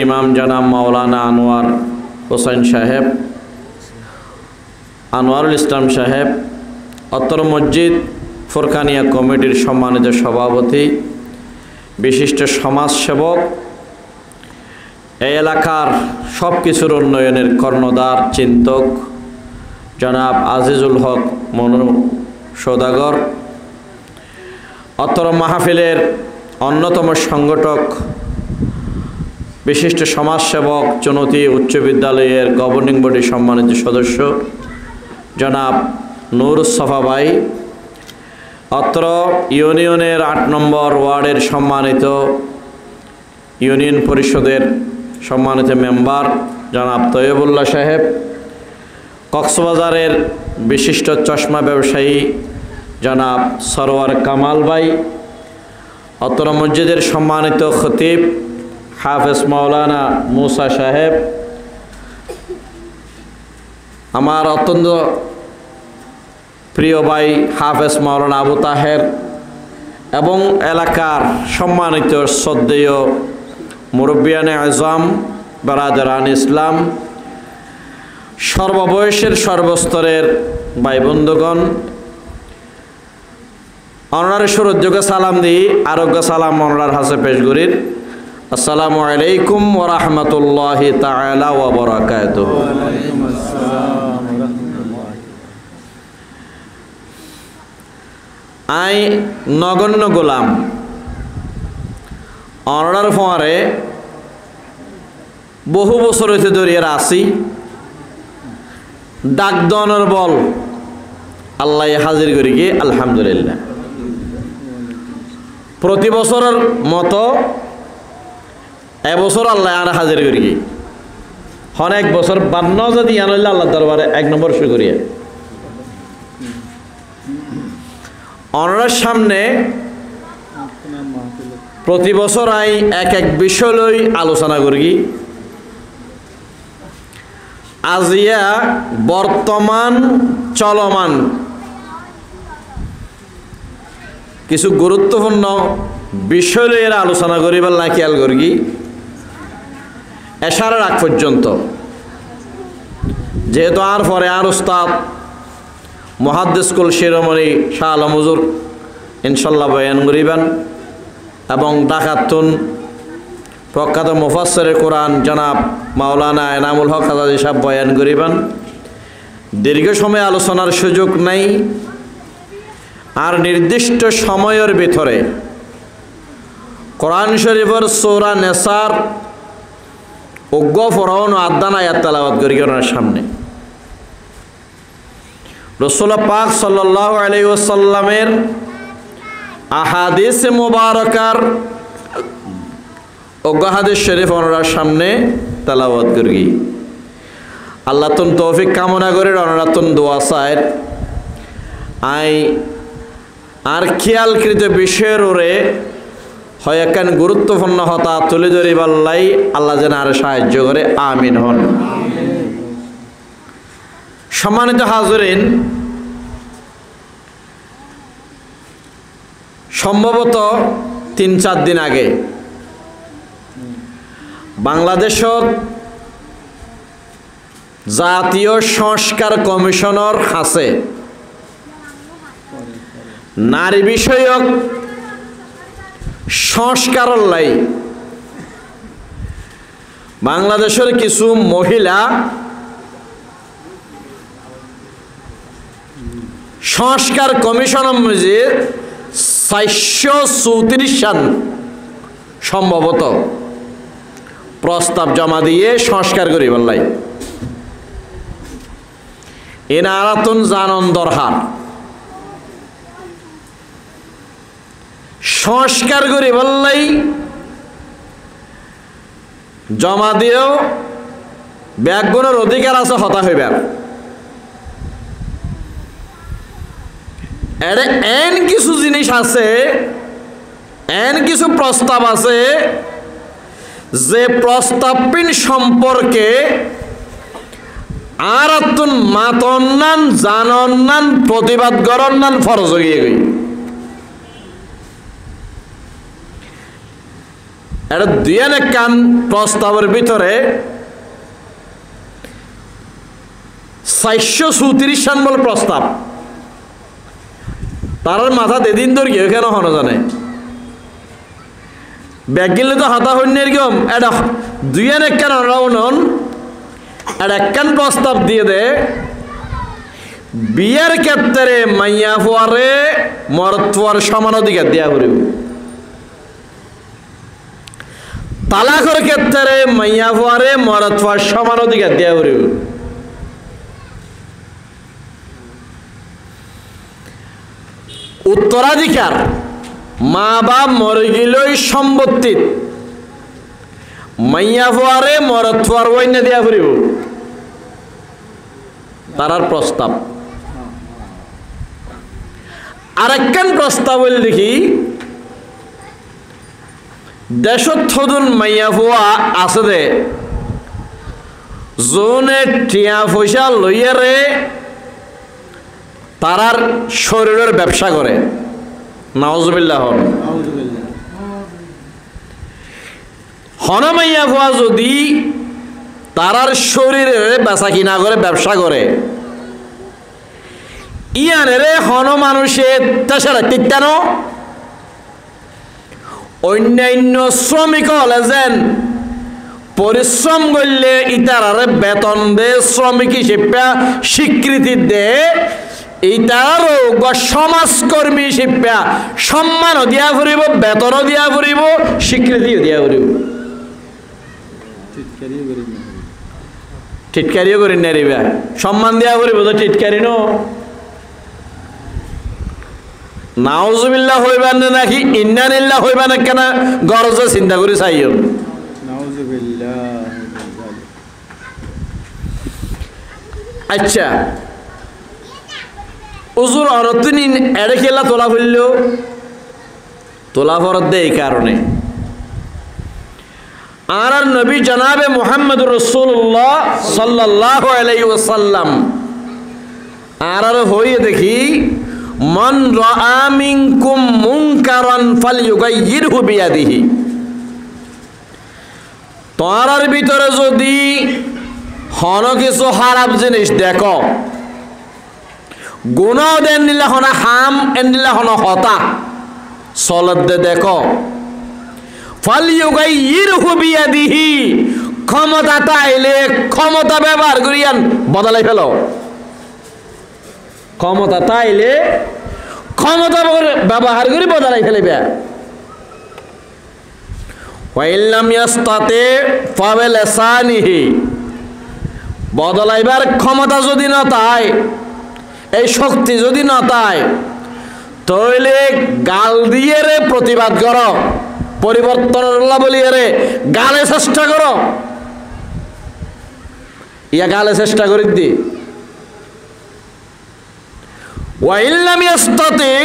ইমাম জনাব মাওলানা আনোয়ার হোসেন সাহেব, আনোয়ারুল ইসলাম সাহেব, অত্র মসজিদ ফুরকানিয়া কমিটির সম্মানিত সভাপতি, বিশিষ্ট সমাজসেবক, এই এলাকার সব কিছুর উন্নয়নের কর্ণধার চিন্তক জনাব আজিজুল হক মনু সওদাগর, অত্র মাহফিলের অন্যতম সংগঠক, বিশিষ্ট সমাজসেবক, চুনতি উচ্চ বিদ্যালয়ের গভর্নিং বডির সম্মানিত সদস্য জনাব নুরুসফা ভাই, অত্র ইউনিয়নের ৮ নম্বর ওয়ার্ডের সম্মানিত ইউনিয়ন পরিষদের সম্মানিত মেম্বার জনাব তৈয়বুল্লাহ সাহেব, কক্সবাজারের বিশিষ্ট চশমা ব্যবসায়ী জনাব সরওয়ার কামাল ভাই, অত্র মসজিদের সম্মানিত খতিব হাফেজ মাওলানা মুসা সাহেব, আমার অত্যন্ত প্রিয় ভাই হাফেজ মাওলানা আবু তাহের এবং এলাকার সম্মানিত শ্রদ্ধেয় মুরব্বিয়ানে আজম, বারাদারান ইসলাম, সর্ববয়সের সর্বস্তরের ভাই বন্ধুগণ, অনার সুরযোগে সালাম দিই, আরোগ্য সালাম অনার হাসে পেশগুরির। আসসালামু আলাইকুম ওয়া রাহমাতুল্লাহি তাআলা ওয়া বারাকাতুহু। আই নগণ্য গোলাম অনার ফোয়ারে বহু বছর হইতে ধরিয়ে আসি, ডাকদনের বল আল্লাহ হাজির করি গিয়ে আলহামদুলিল্লাহ। প্রতি বছরের মতো এবছর আল্লাহ আর হাজির করি গিয়ে অনেক বছর বান্ন যদি আনলে আল্লাহ দরবারে ১ নম্বর শুরু করিয়া অনার সামনে প্রতি বছর আই এক বিষয় লই আলোচনা করি। আজিয়া বর্তমান চলমান কিছু গুরুত্বপূর্ণ বিষয় লই এরা আলোচনা করিবার না খেয়াল করি এশারার আগ পর্যন্ত, যেহেতু আর পরে আর উস্তাদ মুহাদ্দিস কুল শিরোমণি শাহ আলম হুজুর ইনশাল্লাহ বয়ান করিবেন এবং ঢাকাতুন প্রখ্যাত মুফাসসিরে কোরআন জনাব মাওলানা এনামুল হক আজাদি সাহেব বয়ান করিবেন। দীর্ঘ সময় আলোচনার সুযোগ নাই, আর নির্দিষ্ট সময়ের ভিতরে কোরআন শরীফের সূরা নেসার অজ্ঞ ফরআউন আদান আয়াত তেলাওয়াত করি ওনার সামনে। রাসূলুল্লাহ পাক সাল্লাল্লাহু আলাইহি ওয়াসাল্লামের আহাদিস মুবারাকার অজ্ঞ হাদিস শরীফ ওনার সামনে তেলাওয়াত করি। আল্লাহ তুন তৌফিক কামনা করে ওনারা তুন দোয়া চায়। আই আর খেয়ালকৃত বিষয়ের ওরে হয় একখান গুরুত্বপূর্ণ হতা তুলে ধরিবার লাই আল্লাহ যেন আর সাহায্য করে, আমিন হন। সম্মানিত হাজরিন, সম্ভবত ৩-৪ দিন আগে বাংলাদেশত জাতীয় সংস্কার কমিশনের কাছে নারী বিষয়ক সংস্কারের লাই বাংলাদেশের কিছু মহিলা সংস্কার কমিশনের মধ্যে ৪৩৪ সাল সম্ভবত প্রস্তাব জমা দিয়ে সংস্কার করিবার লাই এনারাতুন জানন দরহার সংস্কার করিবার লাই জমা দিয়েও ব্যাগুণের অধিকার আছে হতা হইবার। এন কিছু জিনিস আছে, এন কিছু প্রস্তাব আছে যে প্রস্তাবপিন সম্পর্কে আর আতুন মাতন্নান জানন্নান প্রতিবাদ করন্নান ফরজ হয়ে গই। এটা দুইয়ান একখান প্রস্তাবের ভিতরে 434 নম্বর প্রস্তাব তার মাথা দেদিন ধর গিয়ে কেন হন জানে ব্যাগ গেলে তো হাতা হন্যের গম এটা দুইয়ান একখান অনন আর একখান প্রস্তাব দিয়ে দে বিয়ের ক্ষেত্রে মাইয়া ফুয়ারে মরদ ফুয়ার সমান অধিকার দেওয়া করিব তালাকের ক্ষেত্রে মাইয়া ফুয়ারে মরদ ফুয়ার সমান অধিকার দেওয়া করিব উত্তরাধিকার মা বাপ মরে গেলই সম্পত্তি মাইয়া ফুয়ারে মরদ ফুয়ার ওইনা দেওয়া করিব তারার প্রস্তাব আরেকখান প্রস্তাব বলে দেখি দেশত থদুন মাইয়া ফুয়া আছে দে জোনে টিয়া পয়সা লইয়ারে তারার শরীরের ব্যবসা করে নাউজুবিল্লাহ হন মাইয়া ফুয়া যদি তারার শরীরের বেচা কিনা করে ব্যবসা করে ইয়ানেরে হন মানুষের তাছাড়া তিত্তান অন্যান্য শ্রমিক হলে যেন পরিশ্রম করলে ইতারারে বেতন দে শ্রমিক হিসেবে স্বীকৃতি দে ইতারও সমাজকর্মী হিসেবে সম্মানও দিয়া ফুরিব বেতনও দিয়া ফুরিব স্বীকৃতিও দিয়া ফুরিব টিটকারিও করি নারিবা সম্মান দেওয়া করিব তো টিটকারি নাউজুবিল্লাহ হইবার না নাকি ইন্নানিল্লাহ হইবা না কেন গরজ চিন্তা করে চাইও আচ্ছা উজুর অরতিন এড়ে খেলা তোলা ফেলল তোলা ফরত দে এই কারণে আর নবী জনাবে মুহাম্মদ রাসূলুল্লাহ সাল্লাল্লাহু আলাইহি ওয়াসাল্লাম আর হইয়ে দেখি মান রাআ মিনকুম মুনকারান ফালইউগাইয়িরহু বিয়াদিহি তোরার ভিতরে যদি হন কিছু খারাপ জিনিস দেখো গুনাহ দেন দিলে হন হাম এন দিলে হন হতা সলত দে দেখো ফালইউগাইয়িরহু বিয়াদিহি ক্ষমতা তাইলে ক্ষমতা ব্যবহার করিয়ান বদলাই ফেলো ক্ষমতা তাইলে ক্ষমতা ব্যবহার করে বদলাই ফেলবে ওয়াইল্লাম ইয়াস্তাতে ফাবিলিসানিহি বদলাইবার ক্ষমতা যদি না তাই এই শক্তি যদি না তাই তাহলে গাল দিয়ে রে প্রতিবাদ করো পরিবর্তন বলিয়ে রে গালে চেষ্টা করো ইয়া গালে চেষ্টা করি দি ওয়াইল্লাম ইয়াস্তাতি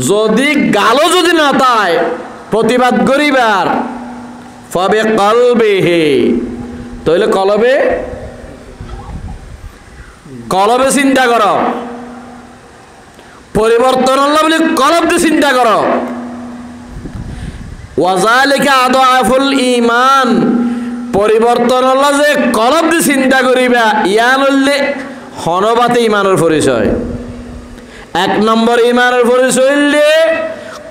যদি গালো যদি না তাই প্রতিবাদ করিবার ফাবে কলবিহি তাহলে কলবে চিন্তা করো পরিবর্তন হল বলে কলব দিয়ে চিন্তা করো ওয়াজালিকা আদআফুল ঈমান পরিবর্তন হল যে কলব দিয়ে চিন্তা করিবা ইয়ান হলে হনবাতে ইমানের পরিচয় এক নম্বর ইমানের পরিচয় হইলে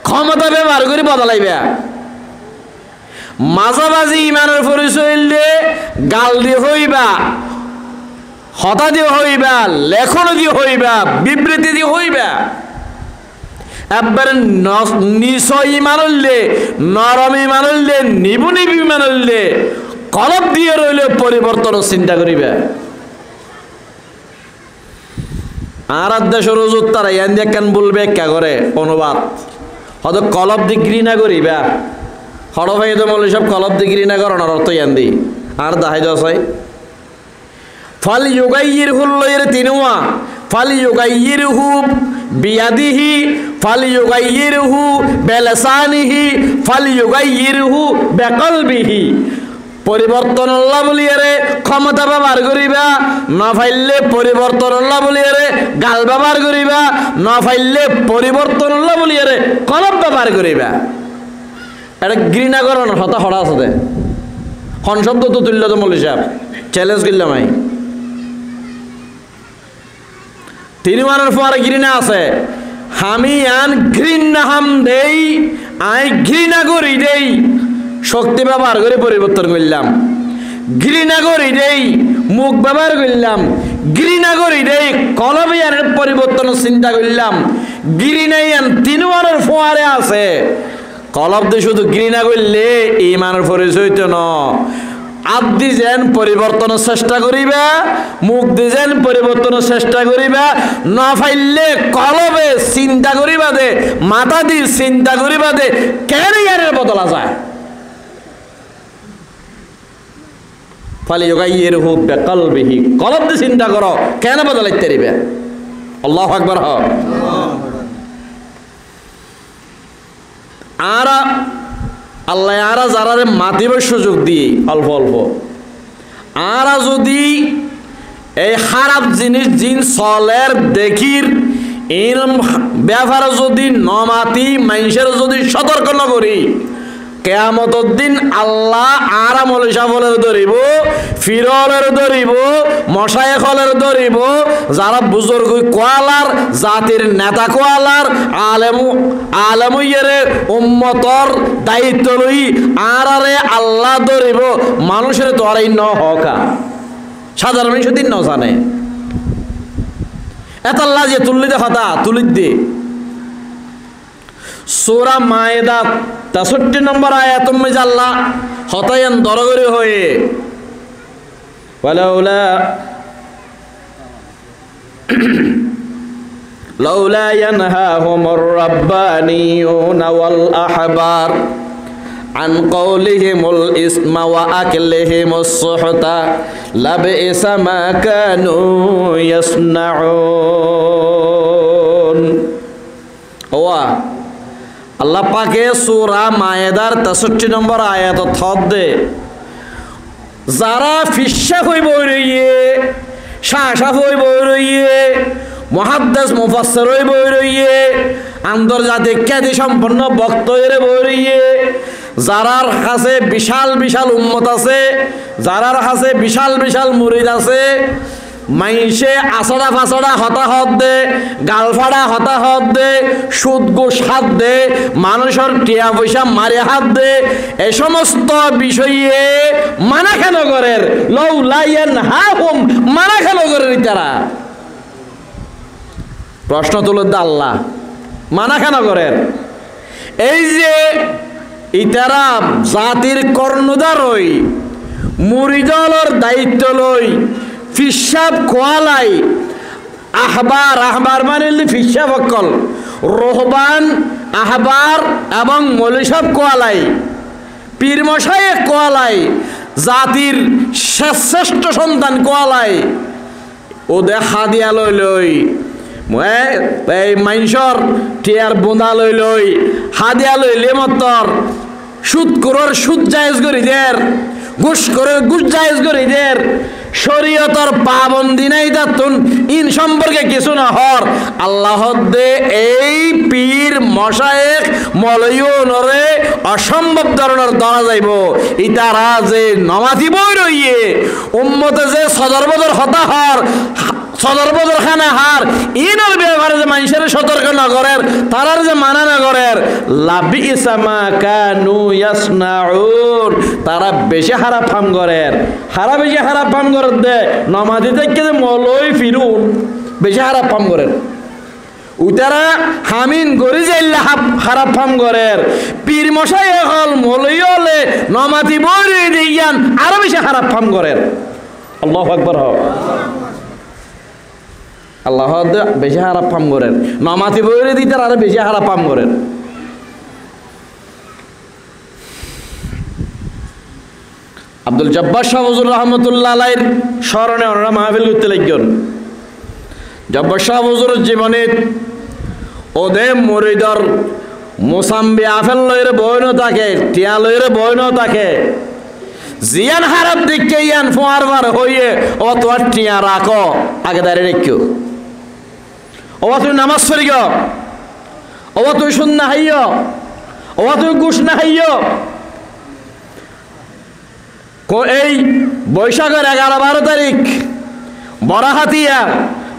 ক্ষমতা ব্যবহার করে বদলাইবা মাঝামাঝি ইমানের পরিচয় হইলে গাল দিয়ে হইবা হতা দিয়ে হইবা লেখন দিয়ে হইবা বিবৃতি দিয়ে হইবা একবারে নিচ ইমান হইলে নরম ইমান হইলে নিবু ইমান হইলে কলব দিয়ে রইলে পরিবর্তন চিন্তা করিবা আর দেশের হুজুর তারা ইয়ান দিয়ে কেন বলবে কে করে অনুবাদ হয়তো কলব দি ঘৃণা করিবা হড়ভাই তো বলে সব কলব দি ঘৃণা করানোর অর্থ ইয়ান দি আর দাহাই দশাই ফল ইউগাইয়িরহু লইরে তিনুয়া ফল ইউগাইয়িরহু বিয়াদিহি ফল ইউগাইয়িরহু বিলিসানিহি ফল ইউগাইয়িরহু বিকলবিহি পরিবর্তন আল্লাহ বলিয়ারে ক্ষমতা ব্যবহার করিবা না ফাইলে পরিবর্তন আল্লাহ বলিয়ারে গাল ব্যবহার করিবা না ফাইলে পরিবর্তন আল্লাহ বলিয়ারে কলব ব্যবহার করিবা এটা ঘৃণা করার হতা হরা আছে দে হন শব্দ তো তুলল তো মৌলী সাহেব চ্যালেঞ্জ করলাম আমি তিনি মানের পরে ঘৃণা আছে আমি আন ঘৃণা হাম দেই আই ঘৃণা করি দেই শক্তি ব্যবহার করে পরিবর্তন করলাম ঘৃণা করি দেই মুখ ব্যবহার করলাম ঘৃণা করি দেই কলবে আন পরিবর্তন চিন্তা করলাম ঘৃণাই আন তিন মানের ফোয়ারে আছে কলব দিয়ে শুধু ঘৃণা করলে ইমানের পরিচয় তো ন আদি যেন পরিবর্তনের চেষ্টা করিবা মুখ দি যেন পরিবর্তনের চেষ্টা করিবা না ফাইলে কলবে চিন্তা করিবা দে মাথা দি চিন্তা করিবা দে ক্যারিয়ারের বদলা যায় ফালি ইউগাইয়িরু বিকলবিহি কলব দি চিন্তা করো কেন বদলাইতে পারিবে আল্লাহু আকবার হ আরা আল্লাহ আরা যারারে মাতিবার সুযোগ দিয়ে অল্প অল্প আরা যদি এই খারাপ জিনিস জিন চলের দেখির এরম ব্যাপারে যদি নমাতি মানুষের যদি সতর্ক না করি কিয়ামতের দিন আল্লাহ আরা মৌলভী বলের ধরিব ফিরলের ধরিব মশায়েখলের ধরিব যারা বুজুর্গ কোয়ালার জাতির নেতা কোয়ালার আলেমুইয়ের উম্মতর দায়িত্ব লই আরারে আল্লাহ ধরিব মানুষের তো আর ন হকা সাধারণ মানুষ দিন ন জানে এত আল্লাহ যে তুললি দে হতা তুলি দে সূরা মায়েদা 63 নম্বর আয়াত মধ্যে আল্লাহ হতায়ান দরগরি হয়ে লাউলা ইয়ানহাহুমুর রাব্বানিয়ুনা ওয়াল আহবার আন কওলিহিমুল ইসমা ওয়া আকলিহিমুস সুহতা লাবিসা মা কানু ইয়াসনাউন ওয়া আল্লাহ পাকে সূরা মায়েদার 63 নম্বর আয়াত থদে যারা ফিশা হইব রইয়ে শাসা হইব রইয়ে মুহাদ্দিস মুফাসসির হইব রইয়ে আন্তর্জাতিক খ্যাতি সম্পন্ন বক্তব্যের বইয়ে যারার কাছে বিশাল বিশাল উম্মত আছে যারার কাছে বিশাল বিশাল মুরিদ আছে মাইসে আসড়া ফাসড়া হতাহত দে গালফাড়া হতাহত দে সুদ ঘুষ হাত দে মানুষের টিয়া পয়সা মারে হাত দে এই সমস্ত বিষয়ে মানা কেন করেন লাউলা ইয়ানহাহুম মানা কেন করেন তারা প্রশ্ন তুলে দে আল্লাহ মানা কেন করেন এই যে ইতারা জাতির কর্ণধার হই মুরিদলের দায়িত্ব লই ফিসাব কোয়ালাই আহবার আহবার মানে ফিসাব অকল রহবান আহবার এবং মৌলসব কোয়ালাই পীর মশাই কোয়ালাই জাতির শ্রেষ্ঠ সন্তান কোয়ালাই ও দেখা দিয়া লই লই এই মাইনসর টিয়ার বোঁদা লই লই হাদিয়া লইলে মতর সুদ করর সুদ জায়েজ করি দের ঘুষ করে ঘুষ জায়েজ করি দের শরীয়তর পাবন্দি নাই দাতুন ইন সম্পর্কে কিছু না হর আল্লাহ দে এই পীর মশায়েখ মলয়ুনরে অসম্ভব ধরনের ধরা যাইব ইতারা যে নমাতি বই রইয়ে উম্মতে যে সদর বদর হতা হর সদর বদর খানা হার ইনর ব্যাপারে যে মানুষের সতর্ক না করের তারার যে মানা না করের লাবিসা মা কানু ইয়াসনাউন তারা বেশি খারাপ কাম করের হারা বেশি খারাপ কাম করে দে নমাজি থেকে যে মলই ফিরুন বেশি খারাপ কাম করেন উতারা হামিন গরি যাইলে খারাপ কাম করের পীর মশাই হল মলই হলে নমাজি বই দিয়ান আরো বেশি খারাপ কাম করেন আল্লাহু আকবার হ আল্লাহ বেশি খারাপ কাম করেন নমাজি বই দিতে আরো বেশি খারাপ কাম করেন আব্দুল জব্বার শাহ হুজুর রহমতুল্লাহ আলাইহির স্মরণে ওনারা মাহফিল করতে লাগলেন জব্বার শাহ হুজুরের জীবনে ওদে মুরিদর মোসাম্বি আফেল লইরে বইন থাকে টিয়া লইরে বইন থাকে জিয়ান হারাপ দিকে ইয়ান ফোয়ারবার হইয়ে ও তোমার টিয়া রাখো আগে দাঁড়িয়ে রেখো ও তুমি নামাজ পড়ি গো ও তুই শুননা হাইয় ও তুই ঘুষ না হাইয় এই বৈশাখের 11-12 তারিখ বরাহাতিয়া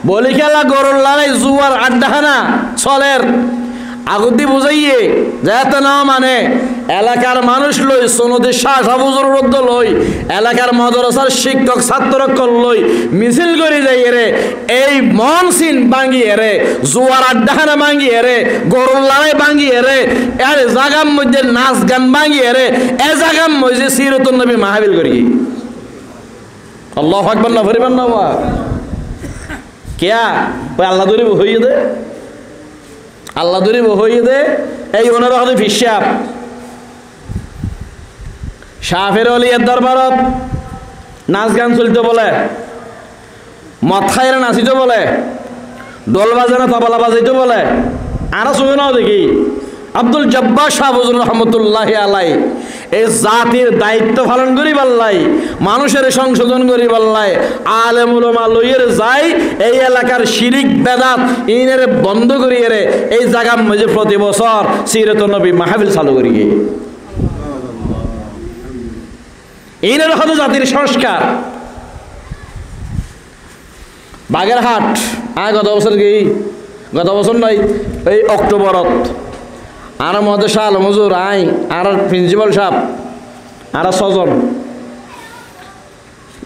বলি খেলা গরুর লড়াই জুয়ার আড্ডাখানা চলের আগুদি বুঝাইয়ে যাতে না মানে এলাকার মানুষ লই সনদী শাহ সাবুজুর রদ্দ লই এলাকার মাদ্রাসার শিক্ষক ছাত্রকল লই মিছিল করে যাই রে এই মন সিন ভাঙিয়ে রে জুয়ার আড্ডাখানা ভাঙিয়ে রে গরুর লড়াই ভাঙিয়ে রে এর জাগাম মধ্যে নাচ গান ভাঙিয়ে রে এ জাগাম মধ্যে সিরাতুন নবী মাহফিল করি আল্লাহু আকবার না ফরিমান না ওয়া কেয়া ওই আল্লাহ দূরে হইয়ে দে আল্লাহ দূরে হইয়ে দে এই ওনার হাতে ফিসাব শাহের অলিয়ার দরবারত নাচ গান চলতে বলে মদ খাইরা নাচিতে বলে দোল বাজানো তবলা বাজাইতে বলে আরো শুনে নাও দেখি আব্দুল জব্বার শাহ ফজলুর রহমতুল্লাহ আলাই এই জাতির দায়িত্ব পালন করি পাল্লাই মানুষের সংশোধন করি পাল্লাই আলেম উলামা লইয়ের যাই এই এলাকার শিরিক বেদাত ইনের বন্ধ করিয়ে রে এই জায়গা মধ্যে প্রতি বছর সিরাতুন নবী মাহফিল চালু করি গিয়ে ইনের হতো জাতির সংস্কার বাগেরহাট গত বছর কি গত বছর নয় এই অক্টোবরত আর মধ্যে শাহ মজুর আই আর প্রিন্সিপাল সাহেব আর 6 জন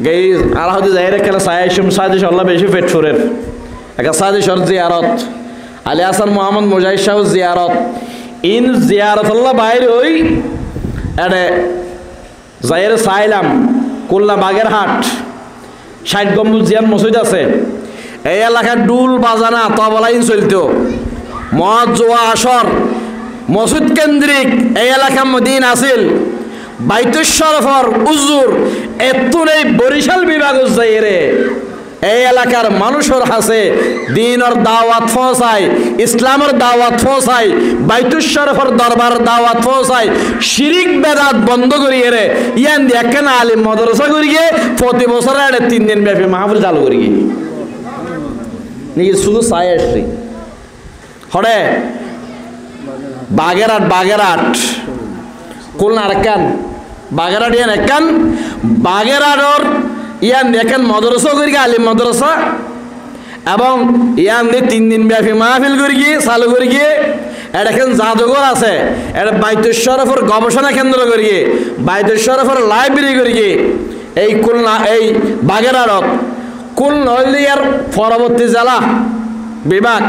গেই আর হতে যাই রে খেলা সাইসুম সাদিস আল্লাহ বেশি পেটফুরের একটা সাদিসর জিয়ারত আলী হাসান মোহাম্মদ মুজাহিদ শাহ জিয়ারত ইন জিয়ারত আল্লাহ বাইরে ওই এডে যাইরে চাইলাম কুল্লা বাগেরহাট 60 গম্বুজ জিয়ান মসজিদ আছে এই এলাকার ডুল বাজানা তবলাইন চলতো মদ জোয়া আসর মসজিদ কেন্দ্রিক এই এলাকার মদিন আসিল বাইতুল শরফর উজুর এতুন এই বরিশাল বিভাগ যাইরে এই এলাকার মানুষের হাসে দিনের দাওয়াত পৌঁছায় ইসলামের দাওয়াত পৌঁছায় বাইতুল শরফর দরবার দাওয়াত পৌঁছায় শিরিক বেদাত বন্ধ করিয়ে রে ইয়ান দিয়ে একখানা আলিম মাদ্রাসা করিয়ে প্রতি বছর 3 দিন ব্যাপী মাহফিল চালু করিয়ে নিজে শুধু চাই আসছি হরে বাগেরহাট খুলনা আরেকান বাগেরহাট ইয়ান একান বাগেরহাটর ইয়ান একান মাদ্রাসা করি আলিম মাদ্রাসা এবং ইয়ান দিয়ে 3 দিন ব্যাপী মাহফিল করি গিয়ে চালু করি গিয়ে এটা এখন জাদুঘর আছে এটা বাইতুল শরফের গবেষণা কেন্দ্র করি গিয়ে বাইতুল শরফের লাইব্রেরি করি গিয়ে এই খুলনা এই বাগেরহাটত খুলনা হলিয়ার পরবর্তী জেলা বিভাগ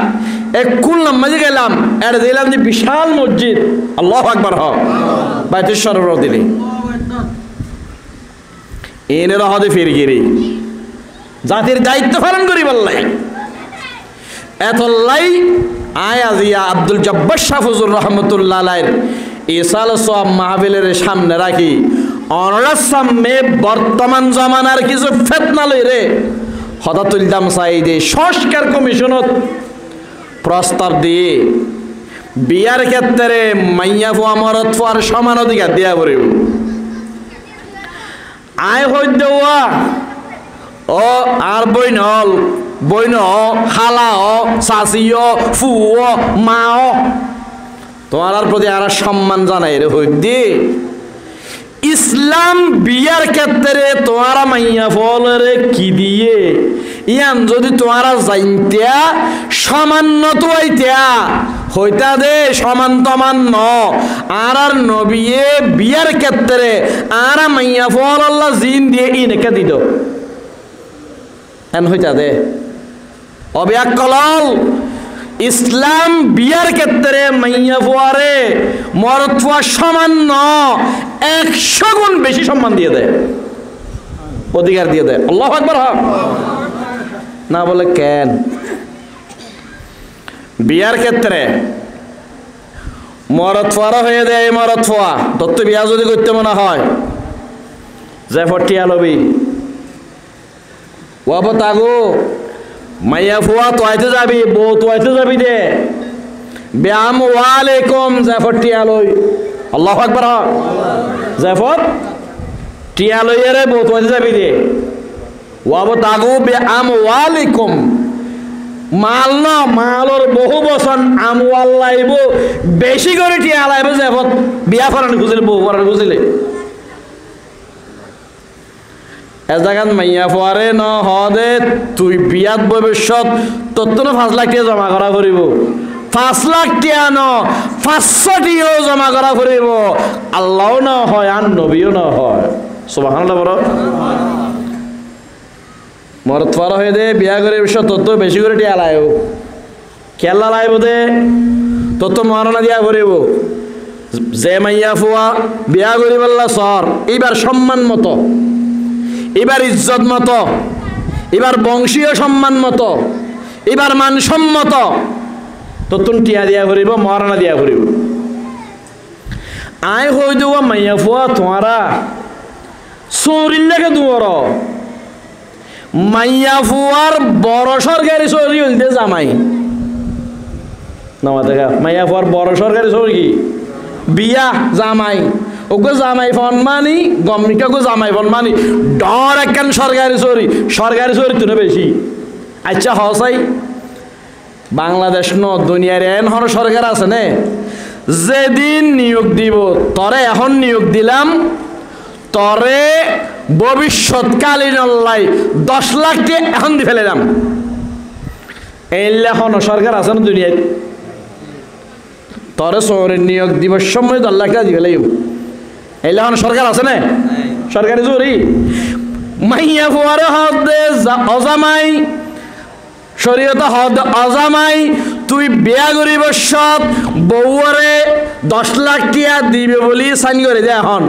এক খুলনা মাঝে গেলাম এটা দিলাম যে বিশাল মসজিদ আল্লাহু আকবার হ বাইতুল শরফ দিলি এনের হদে ফিরগিরি জাতির দায়িত্ব পালন করি বললাই এতলাই আয়াজিয়া আব্দুল জব্বার শাহ ফজলুর রহমতুল্লাহ আলাইহির ইসাল সোয়াব মাহফিলের সামনে রাখি অনরার সামনে বর্তমান জমানার কিছু ফিতনা লই রে হদা তুলতাম চাই যে সংস্কার কমিশনত প্রস্তাব দিয়ে বিয়ার ক্ষেত্রে মাইয়া ফুয়া মরদ ফুয়ার সমান অধিকার দিয়া পড়িব আয় হইতে ও আর বইন খালা চাচি ফু মা তোমার প্রতি আর সম্মান জানাই রে হইতে ইসলাম বিয়ার ক্ষেত্রে তোমারা মাইয়া ফলরে কি দিয়ে ইয়ান যদি তোমারা জানতিয়া সামান্য তো হইতা দে সমান তমান ন আর নবিয়ে বিয়ার ক্ষেত্রে আর মাইয়া ফল আল্লাহ জিন দিয়ে ইনকে দিল এন হইতা দে অব্যাকলল ইসলাম বিয়ার ক্ষেত্রে মাইয়া ফুয়ারে মরদ ফুয়া সমান ন 100 গুণ বেশি সম্মান দিয়ে দেয় অধিকার দিয়ে দেয় আল্লাহু আকবার না বলে কেন বিয়ার ক্ষেত্রে মরদ ফুয়ারা হয়ে দেয় মরদ ফুয়া দত্ত বিয়া যদি করতে মনে হয় যে ফটিয়া লবি ওয়াবো তাগো মাইয়া ফুয়া তোয়াইতে যাবি বউ তোয়াইতে যাবি দে ব্যায়াম ওয়ালাইকুম জাফর টিয়ালই আল্লাহু আকবার জাফর টিয়ালই রে বউ তোয়াইতে যাবি দে ওয়াবো তাগো ব্যায়াম ওয়ালাইকুম মাল ন মালর বহু বছর আমওয়াল লাইব বেশি করে টিয়া লাইব যে বিয়া ফরান খুঁজিলে বউ ফরান খুঁজিলে এজাগান মাইয়া ফুয়ারে ন হদে তুই বিয়াত ভবিষ্যৎ তোর তো 5 লাখ টাকা জমা করা করিব 5 লাখ টাকা ন 500 টাকাও জমা করা করিব আল্লাহও না হয় আর নবীও না হয় সুবহানাল্লাহ বড় মরত ফারা হয়ে দে বিয়া করে ভবিষ্যৎ তোর তো বেশি করে টাকা লাইব কেলা লাইব দে তোর তো মরনা দিয়া করিব যে মাইয়া ফুয়া বিয়া করিব আল্লাহ সর এইবার সম্মান মতো এবার ইজ্জত মতো এবার বংশীয় সম্মান মতো এবার মানসম্মত ততুন টিয়া দিয়া করিব মরনা দিয়া করিব আয় হই দেওয়া মাইয়া ফুয়া তোমারা চৌরিল্লাকে দুয়ার মাইয়া ফুয়ার বড় সরকারি চৌরি হইতে জামাই নমা দেখা মাইয়া ফুয়ার বড় সরকারি চৌরি কি বিয়া জামাই ওকে জামাই ফোন মানি গমিকাকে জামাই ফোন মানি ডর একখান সরকারি চুরি তুলে বেশি আচ্ছা হসাই বাংলাদেশ ন দুনিয়ার এন হর সরকার আছে নে যেদিন নিয়োগ দিব তরে এখন নিয়োগ দিলাম তরে ভবিষ্যৎকালীন অল্লাই 10 লাখ টাকা এখন দি ফেলেলাম এই এখন সরকার আছে না দুনিয়ায় তরে শহরের নিয়োগ দিবস সময় 10 লাখ টাকা দি ফেলাই এলাহন সরকার আছে না সরকারি চুরি মাইয়া ফুয়ারে হদ অজামাই শরীয়ত হদ অজামাই তুই বিয়া করিব সব বউরে 10 লাখ টাকা দিবে বলি সাইন করে দে এখন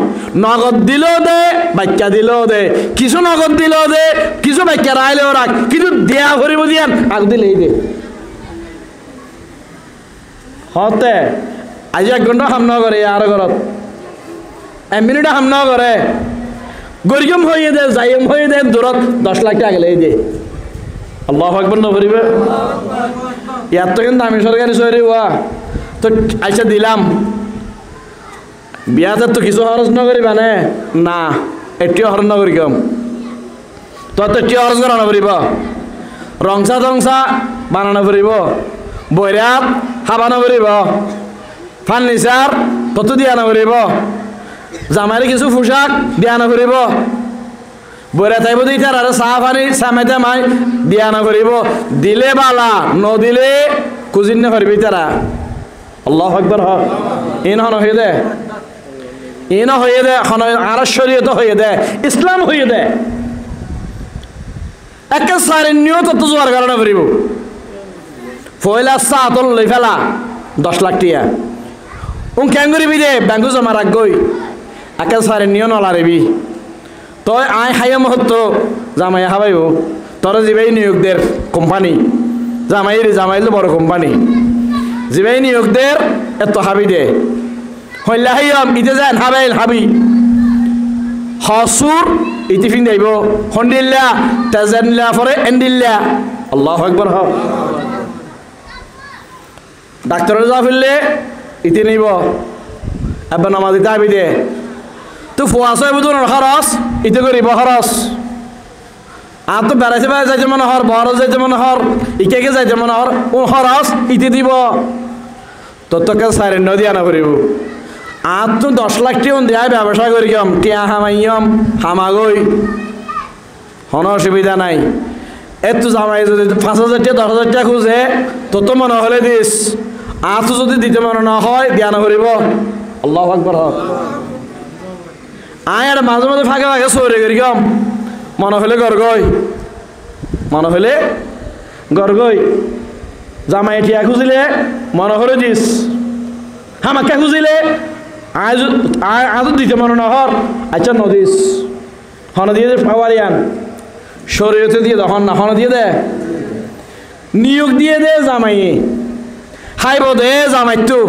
নগদ দিলেও দে বাক্যা দিলেও দে কিছু নগদ দিলেও দে কিছু বাক্যা রাইলেও রাখ কিন্তু দেয়া করিব দিয়ান আগ দিলেই দে হতে আজ 1 ঘন্টা হামনা করে আর ঘরত 1 মিনিটে হামনা করে গরিগম হয়ে দে যাইম হয়ে দে দূরত 10 লাখ টাকা গেলেই দে আল্লাহু আকবার না করিবে এত কিন্তু আমি সরকারি সরি ওয়া তো আচ্ছা দিলাম বিয়াতে তো কিছু খরচ না করিবা না এটিও খরচ না করি কম তো এটিও খরচ করা না করিব রংসা টংসা বানানো করিব বৈরাত হাবানো করিব ফার্নিচার কত দিয়া না করিব জামাইরে কিছু পোশাক দিয়া না করিব বইরা থাইব দিই তার আর চাহ পানি চামাইতে মাই দিয়া না করিব দিলে বালা নদিলে কুজিন না পারবি তারা আল্লাহু আকবার হ ইন হন হয়ে দে ইন হয়ে দে হন আর শরীয়ত হয়ে দে ইসলাম হয়ে দে একে সারে নিয়ত তো জোয়ার কারণে করিব ফয়লা সাতল লই ফেলা 10 লাখ টাকা কেন করিবি দে ব্যাংকু জমা রাখগই একে সারে নিয় নলারিবি তই আয় হাইয়া মহত্ব জামাই হাবাইব তোর জিবাই নিয়োগদের কোম্পানি জামাইলে বড় কোম্পানি জিবাই নিয়োগদের এত হাবি দে হইলা হাইয়াম ইতে যান হাবাইল হাবি হসুর ইতিফিন যাইব হন্ডিল্লা তাজানিল্লা পরে এন্ডিল্লা আল্লাহু আকবার হ ডাক্তারের যা ফেললে ইতি নিব এবার নামাজ দিতে হাবি দে তো ফুয়াশো বুধুর খরচ ইতে করিব খরচ আর তো বেড়াইতে যাইতে মনে হর বহর যাইতে মনে হর ইকে যাইতে মনে হর ও খরচ ইতে দিব তোকে সাড়ে দিয়া না করিব আর তো 10 লাখ টাকা দেয় ব্যবসা করিম টিয়া হামাইম হামাগই কোনো অসুবিধা নাই এত জামাই যদি 5,000 টাকা 10,000 টাকা খুঁজে তোর তো মনে হলে দিস আর তো যদি দিতে মনে না হয় দিয়া না করিব আল্লাহু আকবার আয় আর মাঝে মাঝে ফাঁকে ফাঁকে সরে করিম মনে হলে গরগই জামাই টিয়া খুঁজিলে মনে হলে দিস হামাকে খুঁজিলে আজ দিতে মনে না হর আচ্ছা নদিস হন দিয়ে দে ফাওয়ারিয়ান শরীয়তে দিয়ে দহন না হন দিয়ে দে নিয়োগ দিয়ে দে জামাই হাইব দে জামাই তো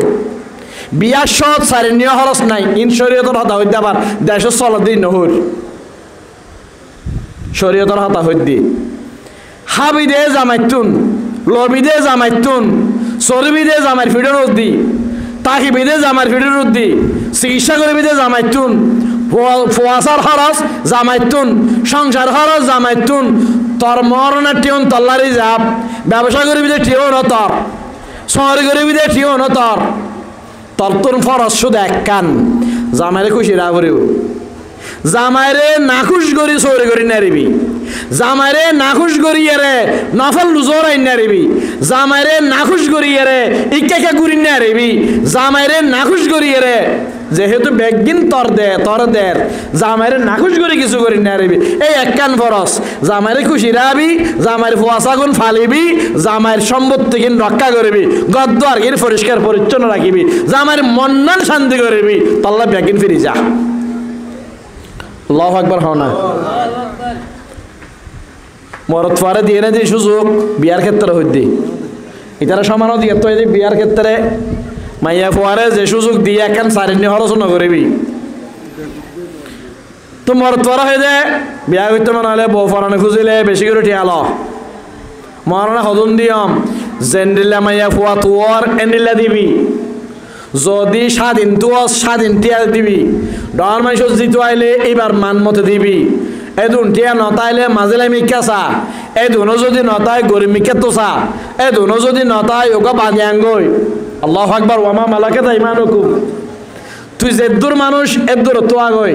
বিয়ার সৎ সারি নিয়ে খরচ নাই ইন শরীয়তর হতা হইতে আবার দেশের চলত দিন নহর শরীয়তর হতা হইতে হাবি দে জামাইতুন লবি দে জামাইতুন চর্বি দে জামাই ফিডের রোদ দি তাহিবি দে জামাই ফিডের রোদ দি চিকিৎসা করবি দে জামাইতুন ফুয়াশার খরচ জামাইতুন, সংসার খরচ জামাইতুন, তোর মরণের টিউন তল্লারি যাব, ব্যবসা করবি যে টিও ন তোর, সরি করবি যে টিও ন তোর, তোর তোর ফরজ শুধু এক কান, জামাইরে খুশি রাখরিব, জামাইরে নাখুশ করি সরি করি নারিবি, জামাইরে নাখুশ করি এরে নফল লুজোর আইন নারিবি, জামাইরে নাখুশ করি এরে ইকে গুরি নারিবি, জামাইরে নাখুশ করি এরে যেহেতু বেগিন তর দের জামাইরে নাখুশ করি কিছু করি নারিবি, এই এক কান ফরস, জামাইরে খুশি রাখবি, জামাইয়ের ফুয়াশা গুণ ফালিবি, জামাইয়ের সম্পত্তি কিন রক্ষা করবি, গদ্দার কিন পরিষ্কার পরিচ্ছন্ন রাখিবি, জামাইয়ের মন্নান শান্তি করবি, তল্লা বেগিন ফিরি যা। আল্লাহু আকবার হও না। মরদ ফারে দিয়ে না যে সুযোগ বিয়ার ক্ষেত্রে হইতে এটারা সমান দিয়ে তো এই বিয়ার ক্ষেত্রে মাইয়া ফুয়ারে যে সুযোগ দিয়ে একখান সারিনি হরচনা করবি, তো মরদ ফারা হয়ে যায় বিয়া করতে মনে হলে বউ ফরানো খুঁজিলে বেশি করে ঠিয়াল মরণে হদন দিয়ম জেন্ডিল্লা মাইয়া ফুয়া তোর এন্ডিল্লা দিবি, যদি স্বাধীন তুয় স্বাধীন টিয়া দিবি, ডর মানুষ জিতু আইলে এইবার মান মতো দিবি, এদুন টিয়া নতাইলে মাঝেলে মিকাসা, এদুনও যদি নতায় গরিব মিকে তোসা, এদুনও যদি নতায় ওকে বাঁধে আঙ্গই। আল্লাহু আকবার ওয়ামা মালাকে তাই মানুকুম, তুই যেদুর মানুষ এদুর তো আগই